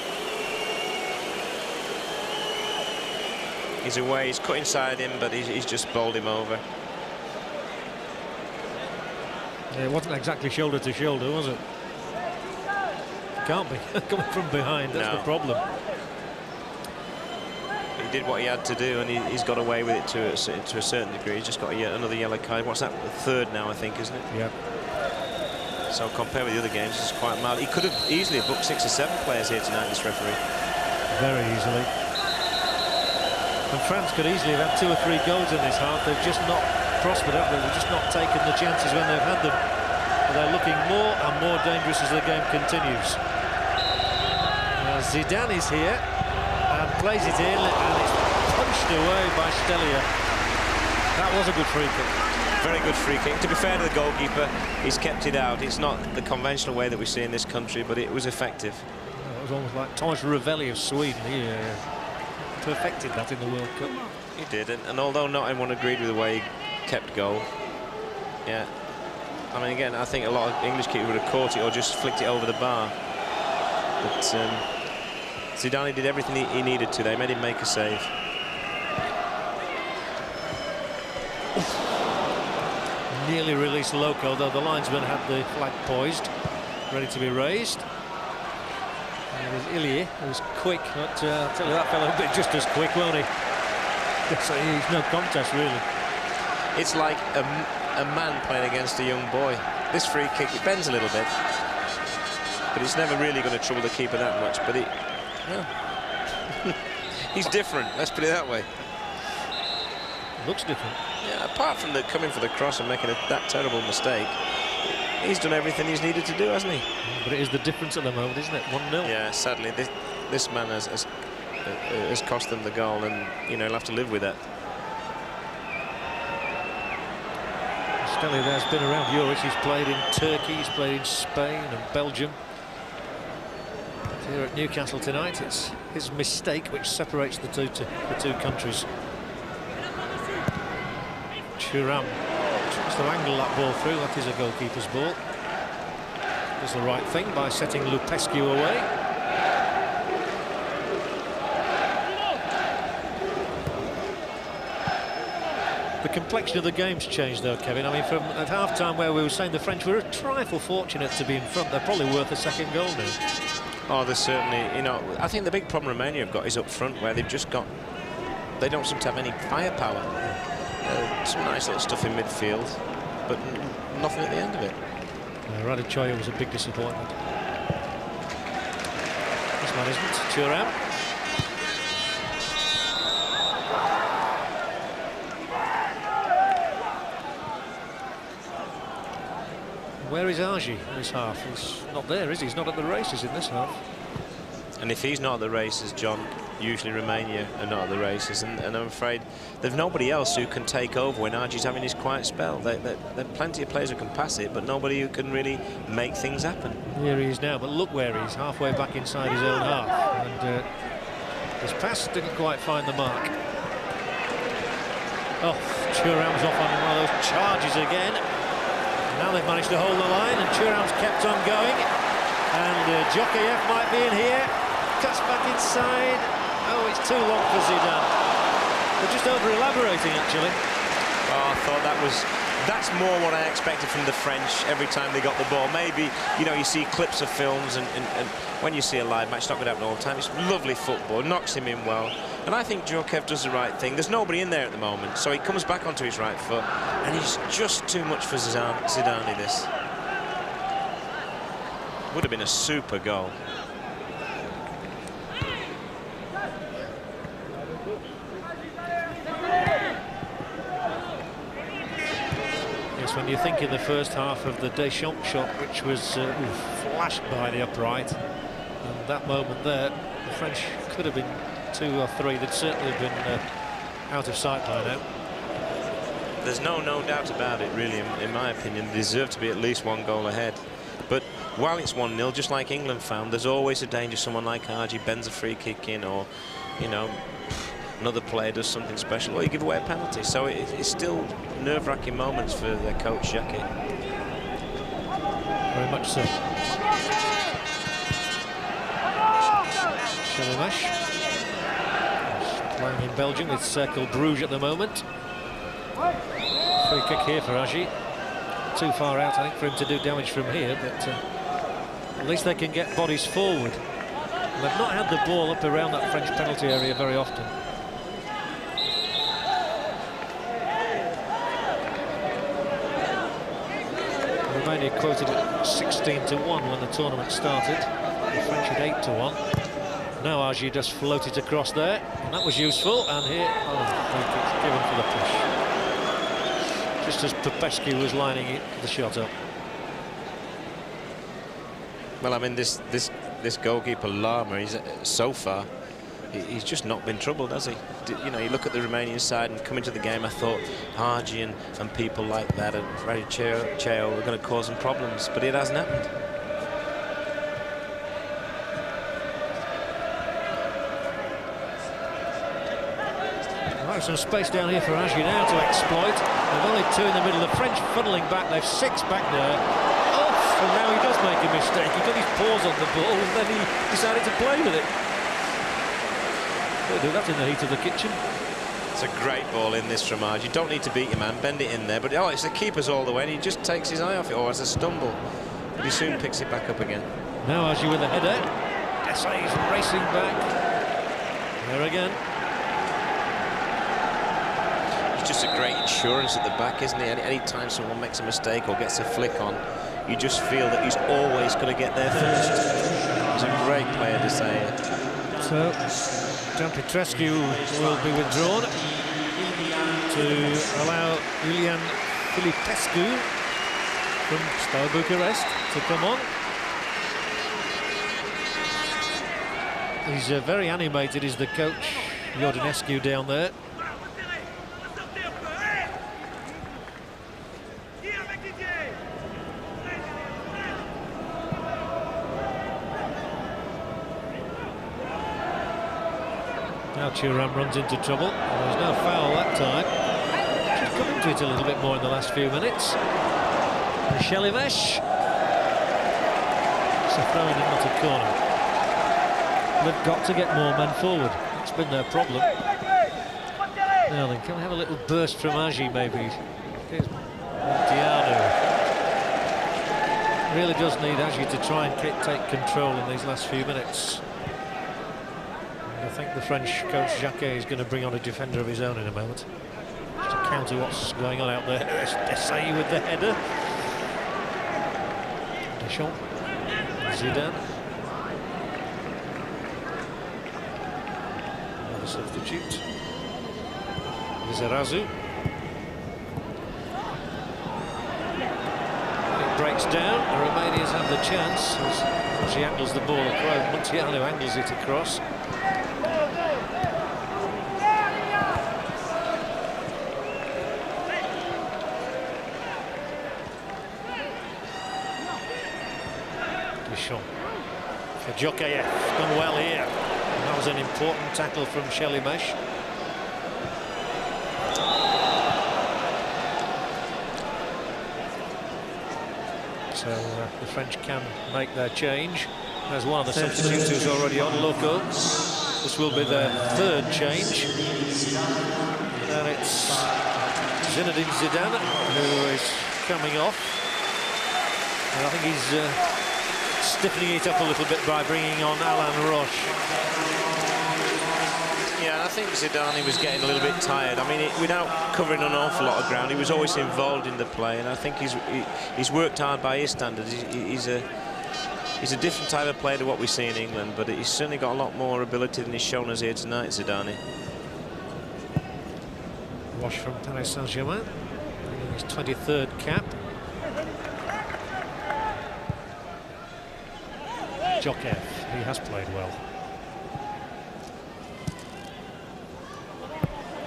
He's away, he's cut inside him, but he's just bowled him over. Yeah, it wasn't exactly shoulder to shoulder, was it? Can't be. Coming from behind, that's the problem. He did what he had to do, and he's got away with it to a certain degree. He's just got another yellow card. What's that? The third now, I think, isn't it? Yeah. So compared with the other games, it's quite mild. He could have easily booked 6 or 7 players here tonight, this referee. Very easily. And France could easily have had 2 or 3 goals in this half. They've just not prospered, have they? They've just not taken the chances when they've had them. But they're looking more and more dangerous as the game continues. Now Zidane is here and plays it in, and it's punched away by Stelia. That was a good free kick. Very good free kick. To be fair to the goalkeeper, he's kept it out. It's not the conventional way that we see in this country, but it was effective. It was almost like Thomas Ravelli of Sweden. He perfected that in the World Cup. He did, and although not everyone agreed with the way he kept goal, yeah. I mean, again, I think a lot of English keepers would have caught it or just flicked it over the bar. But Zidane did everything he needed to. They made him make a save. Nearly released Loco, though the linesman had the flag poised, ready to be raised. And it was Ilie, who was quick, but I'll tell you, that fellow will be just as quick, won't he? So he's no contest, really. It's like a man playing against a young boy. This free kick, it bends a little bit, but it's never really going to trouble the keeper that much. But he's different, let's put it that way. Looks different. Yeah, apart from coming for the cross and making that terrible mistake, he's done everything he's needed to do, hasn't he? But it is the difference at the moment, isn't it? 1-0. Yeah, sadly, this man has cost them the goal, and you know, he'll have to live with that. Stelly there's been around Europe. He's played in Turkey, he's played in Spain and Belgium. But here at Newcastle tonight, it's his mistake which separates the two countries. Thuram tries to angle that ball through. That is a goalkeeper's ball. Does the right thing by setting Lupescu away. The complexion of the game's changed though, Kevin. I mean, from at half-time where we were saying the French were a trifle fortunate to be in front, they're probably worth a second goal now. Oh, there's certainly, you know, I think the big problem Romania have got is up front, where they've just got, they don't seem to have any firepower. Some nice little stuff in midfield, but nothing at the end of it. Radichoya was a big disappointment. This man isn't. Thuram. Where is Argy in this half? He's not there, is he? He's not at the races in this half. And if he's not at the races, John, usually Romania are not at the races, and I'm afraid there's nobody else who can take over when Argy's having his quiet spell. There are plenty of players who can pass it, but nobody who can really make things happen. Here he is now, but look where he is, halfway back inside his own half. And his pass didn't quite find the mark. Oh, Thuram's off on one of those charges again. Now they've managed to hold the line, and Thuram's kept on going. And Djokayev might be in here. Cuts back inside. Oh, it's too long for Zidane. They're just over-elaborating, actually. Oh, I thought that's more what I expected from the French every time they got the ball. Maybe, you know, you see clips of films, and when you see a live match, it's not going to happen all the time. It's lovely football, knocks him in well. And I think Djokayev does the right thing. There's nobody in there at the moment, so he comes back onto his right foot, and he's just too much for Zidane, this. Would have been a super goal. Yes, when you think in the first half of the Deschamps shot, which was flashed by the upright, and that moment there, the French could have been 2 or 3. They'd certainly have been out of sight by now. There's no doubt about it, really, in my opinion. They deserve to be at least 1 goal ahead. But while it's 1-0, just like England found, there's always a danger someone like Argy bends a free kick in, or, you know, another player does something special, or you give away a penalty. So it's still nerve-wracking moments for their coach, Jackie. Very much so. Shalimash playing in Belgium with Cercle Bruges at the moment. Free kick here for Argy. Too far out, I think, for him to do damage from here, but at least they can get bodies forward. And they've not had the ball up around that French penalty area very often. Romania quoted at 16-1 when the tournament started. The French at 8-1. Now Argy just floated across there, and that was useful. And here, free kick given for the push. Just as Popescu was lining the shot up. Well, I mean, this goalkeeper Lama, so far, he's just not been troubled, has he? You know, you look at the Romanian side and come into the game, I thought Argy and people like that and Radichoya were going to cause him problems, but it hasn't happened. Some space down here for Argy now to exploit. They've only 2 in the middle. The French funneling back. They've 6 back there. Off! And now he does make a mistake. He got his paws on the ball, and then he decided to play with it. They'll do that in the heat of the kitchen. It's a great ball in this from Argy. You don't need to beat your man, bend it in there. But it's the keeper's all the way, and he just takes his eye off it, or has a stumble. But he soon picks it back up again. Now Argy with a header. Desai's racing back. There again. Just a great insurance at the back, isn't he? Any time someone makes a mistake or gets a flick on, you just feel that he's always going to get there first. He's a great player to say it. So, Jan Petrescu will be withdrawn. to allow Iulian Filipescu from Steaua Bucharest to come on. He's very animated, is the coach, Iordanescu, down there. Now Thuram runs into trouble. There's no foul that time. She's come into it a little bit more in the last few minutes. Shelimesh. It's a throw-in and not a corner. They've got to get more men forward. That's been their problem. Now then, can we have a little burst from Agi, maybe? Here's Diano. Really does need Agi to try and take control in these last few minutes. I think the French coach Jacquet is going to bring on a defender of his own in a moment, just to counter what's going on out there. Desai with the header. Deschamps. Zidane. Another substitute. Lizarazu. It breaks down. The Romanians have the chance as she angles the ball across. Montiano angles it across. For Jokayev, done well here. And that was an important tackle from Shelimesh. So the French can make their change. There's one of the substitutes who's already on, Loco. This will be their third change. And it's Zinedine Zidane who is coming off. And I think he's stiffening it up a little bit by bringing on Alain Roche. Yeah, I think Zidane was getting a little bit tired. I mean, without covering an awful lot of ground, he was always involved in the play, and I think he's worked hard by his standards. He's a different type of player to what we see in England, but he's certainly got a lot more ability than he's shown us here tonight, Zidane. Roche from Paris Saint-Germain, his 23rd cap. Jokayev, he has played well.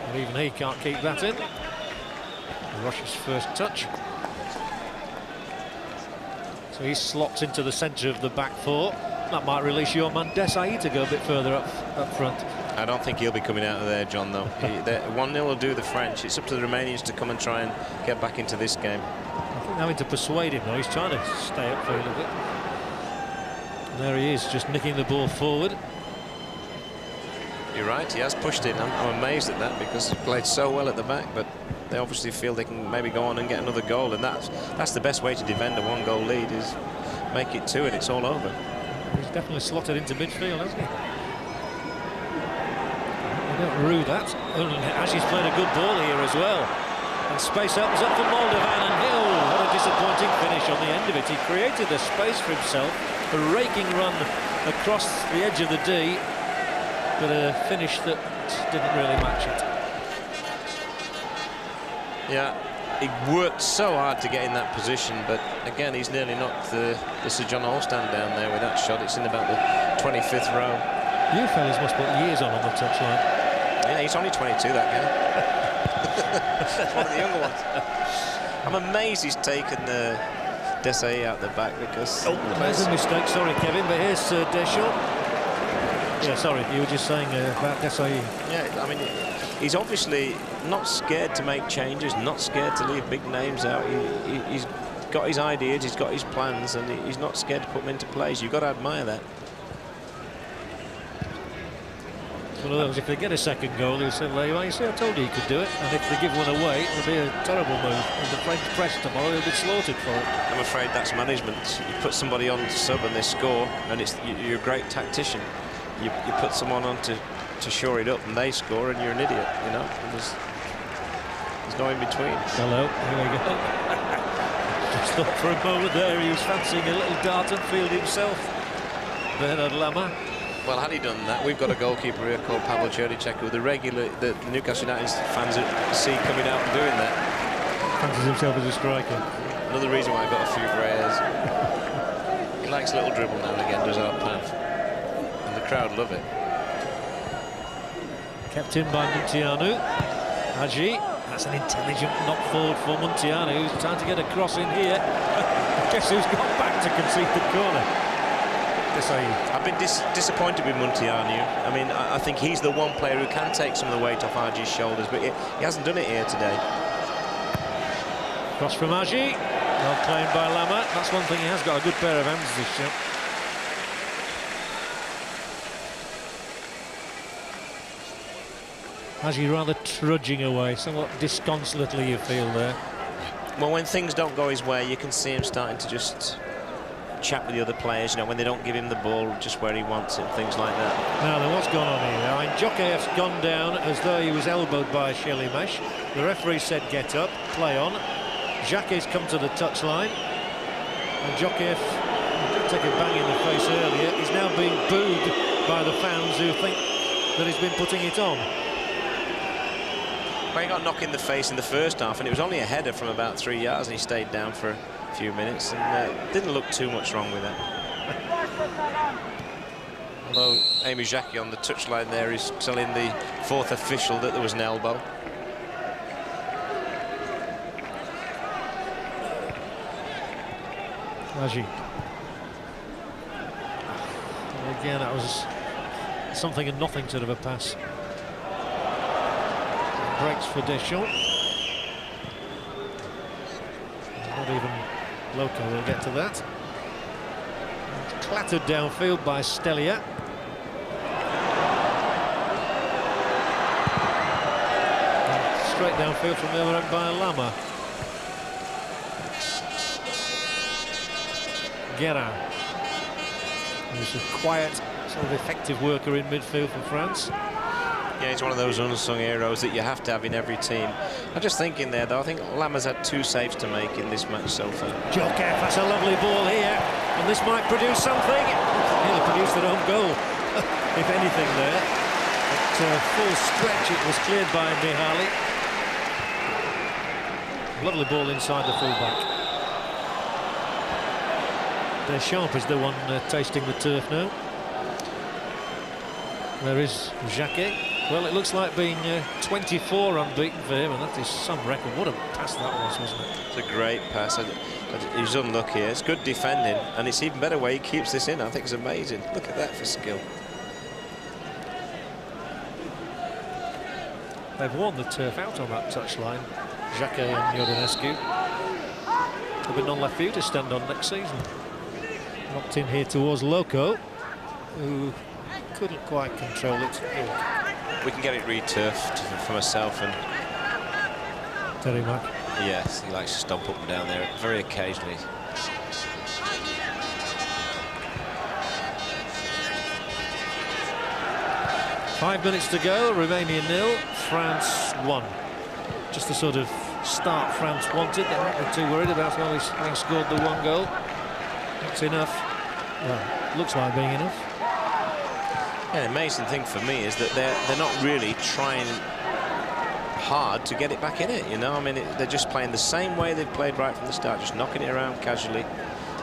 But even he can't keep that in. Roche's first touch. So he slots into the centre of the back four. That might release your man Desai to go a bit further up front. I don't think he'll be coming out of there, John, though. 1-0 will do the French. It's up to the Romanians to come and try and get back into this game. I think having to persuade him, though. He's trying to stay up for a little bit. There he is, just nicking the ball forward. You're right, he has pushed it. I'm amazed at that because he played so well at the back, but they obviously feel they can maybe go on and get another goal, and that's the best way to defend a one-goal lead, is make it two and it's all over. He's definitely slotted into midfield, hasn't he? They don't rue that. Ashi's played a good ball here as well. And space opens up for Moldovan, and what a disappointing finish on the end of it. He created the space for himself, a raking run across the edge of the D, but a finish that didn't really match it. Yeah, he worked so hard to get in that position, but again, he's nearly knocked the Sir John Allstand down there with that shot. It's in about the 25th row. You fellas must put years on the touchline. Yeah, he's only 22, that guy. One of the younger ones. I'm amazed he's taken Desai out the back because... Oh, there's a mistake, sorry Kevin, but here's Deschamps. Yeah, sorry, you were just saying about Desai. Yeah, I mean, he's obviously not scared to make changes, not scared to leave big names out. He's got his ideas, he's got his plans, and he's not scared to put them into place. You've got to admire that. One of those, if they get a second goal, he'll say, well, you see, I told you he could do it. And if they give one away, it'll be a terrible move. And the French press tomorrow, he'll be slaughtered for it. I'm afraid that's management. You put somebody on sub and they score, and you're a great tactician. You put someone on to shore it up, and they score, and you're an idiot, you know. There's no in between. Hello, here we go. Just thought for a moment there he was fancying a little dart and field himself. Bernard Lama. Well, had he done that, we've got a goalkeeper here called Pavel Černiček, who the Newcastle United fans see coming out and doing that. Fancies himself as a striker. Another reason why I've got a few grey hairs. He likes a little dribble now and again, does our Pav. And the crowd love it. Kept in by Munteanu. Hagi. That's an intelligent knock forward for Munteanu, who's trying to get a cross in here. Guess who's got back to concede the corner? I've been disappointed with Munteanu. I mean, I think he's the one player who can take some of the weight off Hagi's shoulders, but he hasn't done it here today. Cross from Hagi. Well claimed by Lama. That's one thing, he has got a good pair of hands, this chap. Hagi rather trudging away, somewhat disconsolately you feel there. Well, when things don't go his way, you can see him starting to just chat with the other players, you know, when they don't give him the ball just where he wants it, things like that. Now, then, what's gone on here? I mean, Jokeyev's gone down as though he was elbowed by Shelimesh. The referee said, get up, play on. Jacquet's come to the touchline. And Jokeyev did take a bang in the face earlier. He's now being booed by the fans who think that he's been putting it on. Well, he got knocked in the face in the first half, and it was only a header from about 3 yards, and he stayed down for a few minutes, and didn't look too much wrong with that. Although Amy Jacquet on the touchline there is telling the fourth official that there was an elbow. Hagi. Again, that was something and nothing sort of a pass. Breaks for Deschamps. Not even Loco will get to that. And clattered downfield by Stelia. And straight downfield from the other end by Lama. Guerra, who's a quiet, sort of effective worker in midfield for France. Yeah, he's one of those unsung heroes that you have to have in every team. I'm just thinking there, though, I think Lama's had 2 saves to make in this match so far. Jokeyev has a lovely ball here, and this might produce something. Nearly produced their own goal, if anything there. At full stretch, it was cleared by Mihaly. Lovely ball inside the fullback. Deschamps is the one tasting the turf now. There is Jacquet. Well, it looks like being 24 unbeaten for him, and that is some record. What a pass that was, wasn't it? It's a great pass. He was unlucky. It's good defending, and it's even better way he keeps this in. I think it's amazing. Look at that for skill. They've worn the turf out on that touchline, Jacquet and Iordanescu. There'll be none left for you to stand on next season. Knocked in here towards Loco, who couldn't quite control it. We can get it re-turfed for myself and Terry Mack. Yes, he likes to stomp up and down there very occasionally. Five minutes to go, Romania 0, France 1. Just the sort of start France wanted. They weren't too worried about having scored the 1 goal. That's enough. Well, looks like being enough. Yeah, the amazing thing for me is that they're not really trying hard to get it back in it, you know. I mean, they're just playing the same way they've played right from the start, just knocking it around casually.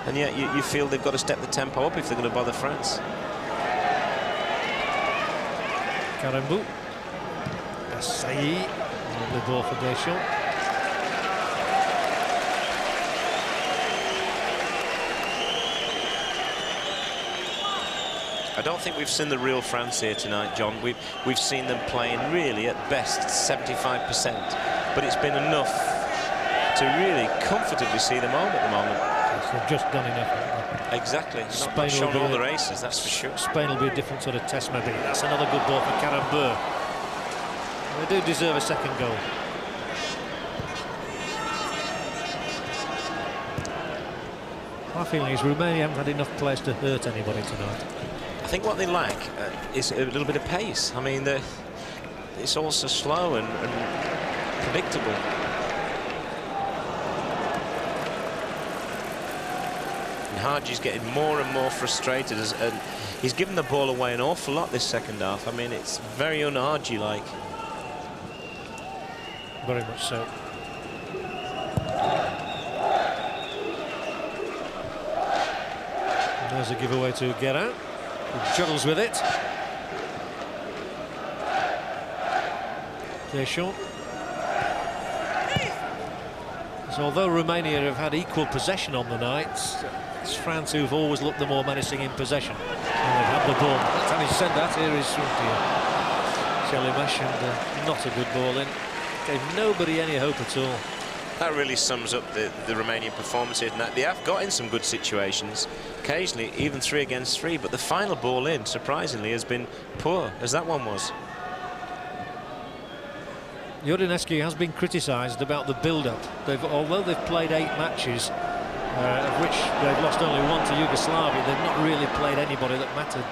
And yet you feel they've got to step the tempo up if they're going to bother France. Karambou. Assayi. Lovely ball for Deschamps. I don't think we've seen the real France here tonight, John. We've seen them playing really at best 75%, but it's been enough to really comfortably see them home at the moment. They've just done enough. Exactly. Spain not shown will all the races, that's for sure. Spain will be a different sort of test, maybe. That's another good ball for Karambou. They do deserve a second goal. My feeling is Romania haven't had enough players to hurt anybody tonight. I think what they lack is a little bit of pace. I mean, it's all so slow and predictable. And Haji's getting more and more frustrated, and he's given the ball away an awful lot this second half. I mean, it's very un-Haji-like. Very much so. And there's a giveaway to Guerra, who juggles with it. Deschamps. So although Romania have had equal possession on the night, it's France who've always looked the more menacing in possession. And they've had the ball. Having said that, here is Shelimash, and not a good ball in. Gave nobody any hope at all. That really sums up the Romanian performance here tonight. They have got in some good situations, occasionally even 3 against 3, but the final ball in, surprisingly, has been poor, as that one was. Iordanescu has been criticised about the build-up. Although they've played 8 matches, of which they've lost only 1 to Yugoslavia, they've not really played anybody that mattered.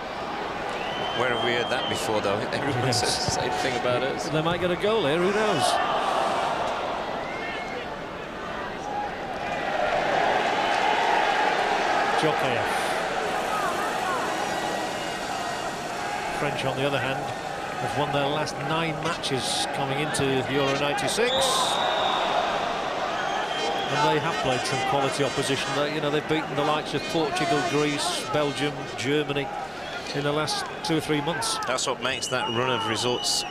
Where have we heard that before, though? Everyone says the same thing about us. They might get a goal here, who knows? Jokayev. French, on the other hand, have won their last 9 matches coming into Euro 96. And they have played some quality opposition. You know, they've beaten the likes of Portugal, Greece, Belgium, Germany in the last 2 or 3 months. That's what makes that run of results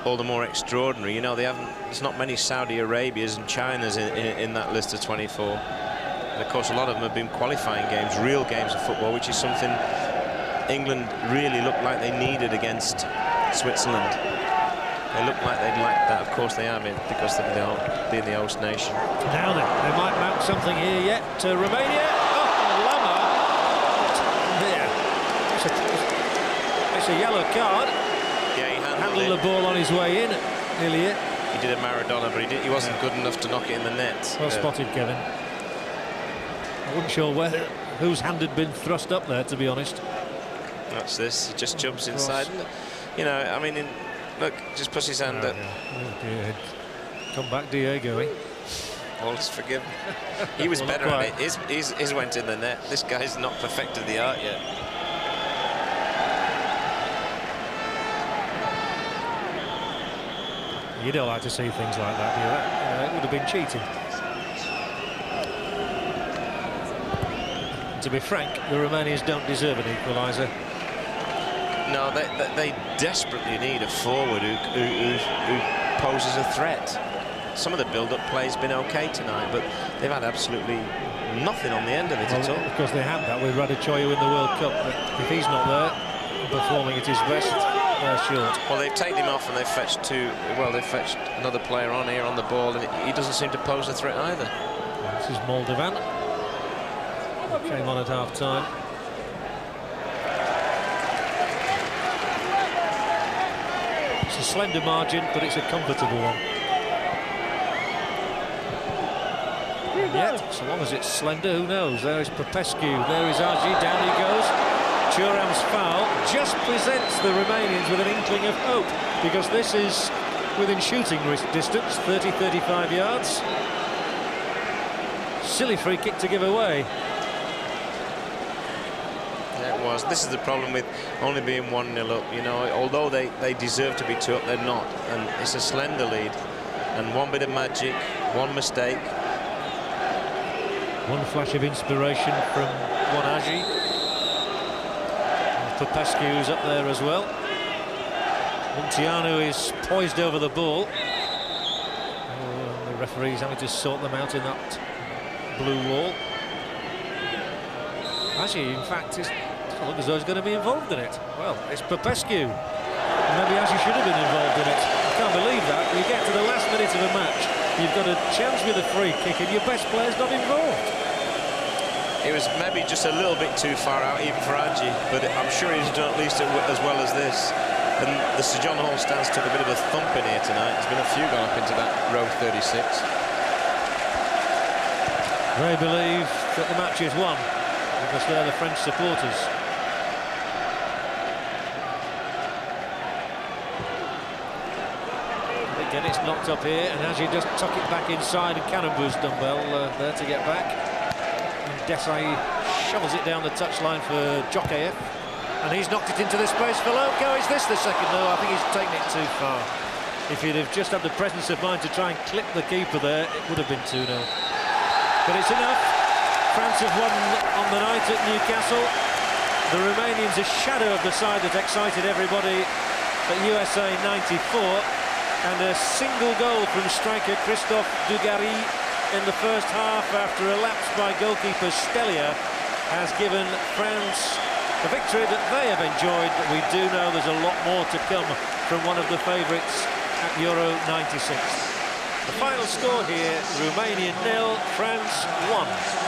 all the more extraordinary. You know, there's not many Saudi Arabias and Chinas in that list of 24. And of course, a lot of them have been qualifying games, real games of football, which is something England really looked like they needed against Switzerland. They look like they'd like that. Of course they are, because they're being the host nation. Now then, they might mount something here yet. Romania. Oh, Lama. There. It's a yellow card. Yeah, he handled the ball on his way in. Nearly it. He did a Maradona, but he wasn't good enough to knock it in the net. Well spotted, Kevin. I wasn't sure whose hand had been thrust up there, to be honest. That's this. He just jumps inside. You know, I mean, look, just puts his hand up. Yeah. Come back, Diego, eh? All is forgiven. He was better at it. His went in the net. This guy's not perfected the art yet. You don't like to see things like that, do you? It would have been cheating. To be frank, the Romanians don't deserve an equaliser. No, they desperately need a forward who poses a threat. Some of the build-up play's been okay tonight, but they've had absolutely nothing on the end of it at all. Of course, they had that with Radichoyu in the World Cup, but if he's not there, performing at his best, they're short. Well, they've taken him off and they've fetched they've fetched another player on here on the ball, and he doesn't seem to pose a threat either. This is Moldovan. Came on at half-time. It's a slender margin, but it's a comfortable one. And yet, so long as it's slender, who knows? There is Popescu, there is Argi, down he goes. Thuram's foul just presents the Romanians with an inkling of hope, because this is within shooting distance, 30-35 yards. Silly free kick to give away. This is the problem with only being 1-0 up. You know, although they deserve to be 2 up, they're not, and it's a slender lead. And one bit of magic, one mistake, one flash of inspiration from Agi. Popescu's up there as well. Munteanu is poised over the ball. The referee's having to sort them out in that blue wall. Agi, in fact, is look as though he's going to be involved in it. Well, it's Popescu. Maybe Agi should have been involved in it. I can't believe that. You get to the last minute of a match, you've got a chance with a free kick and your best player's not involved. It was maybe just a little bit too far out even for Agi, but I'm sure he's done at least as well as this. And the Sir John Hall stands took a bit of a thump in here tonight. There's been a few gone up into that row 36. They believe that the match is won because they're the French supporters. Again, it's knocked up here, and Agi just tuck it back inside, and Cannonboo's dumbbell there to get back. And Desai shovels it down the touchline for Jokeyev, and he's knocked it into the space for Loko. Is this the second? No, I think he's taken it too far. If he'd have just had the presence of mind to try and clip the keeper there, it would have been 2-0. But it's enough. France have won on the night at Newcastle. The Romanians a shadow of the side that excited everybody at USA 94, and a single goal from striker Christophe Dugarry in the first half after a lapse by goalkeeper Stelia has given France a victory that they have enjoyed, but we do know there's a lot more to come from one of the favourites at Euro 96. The final score here, Romania 0, France 1.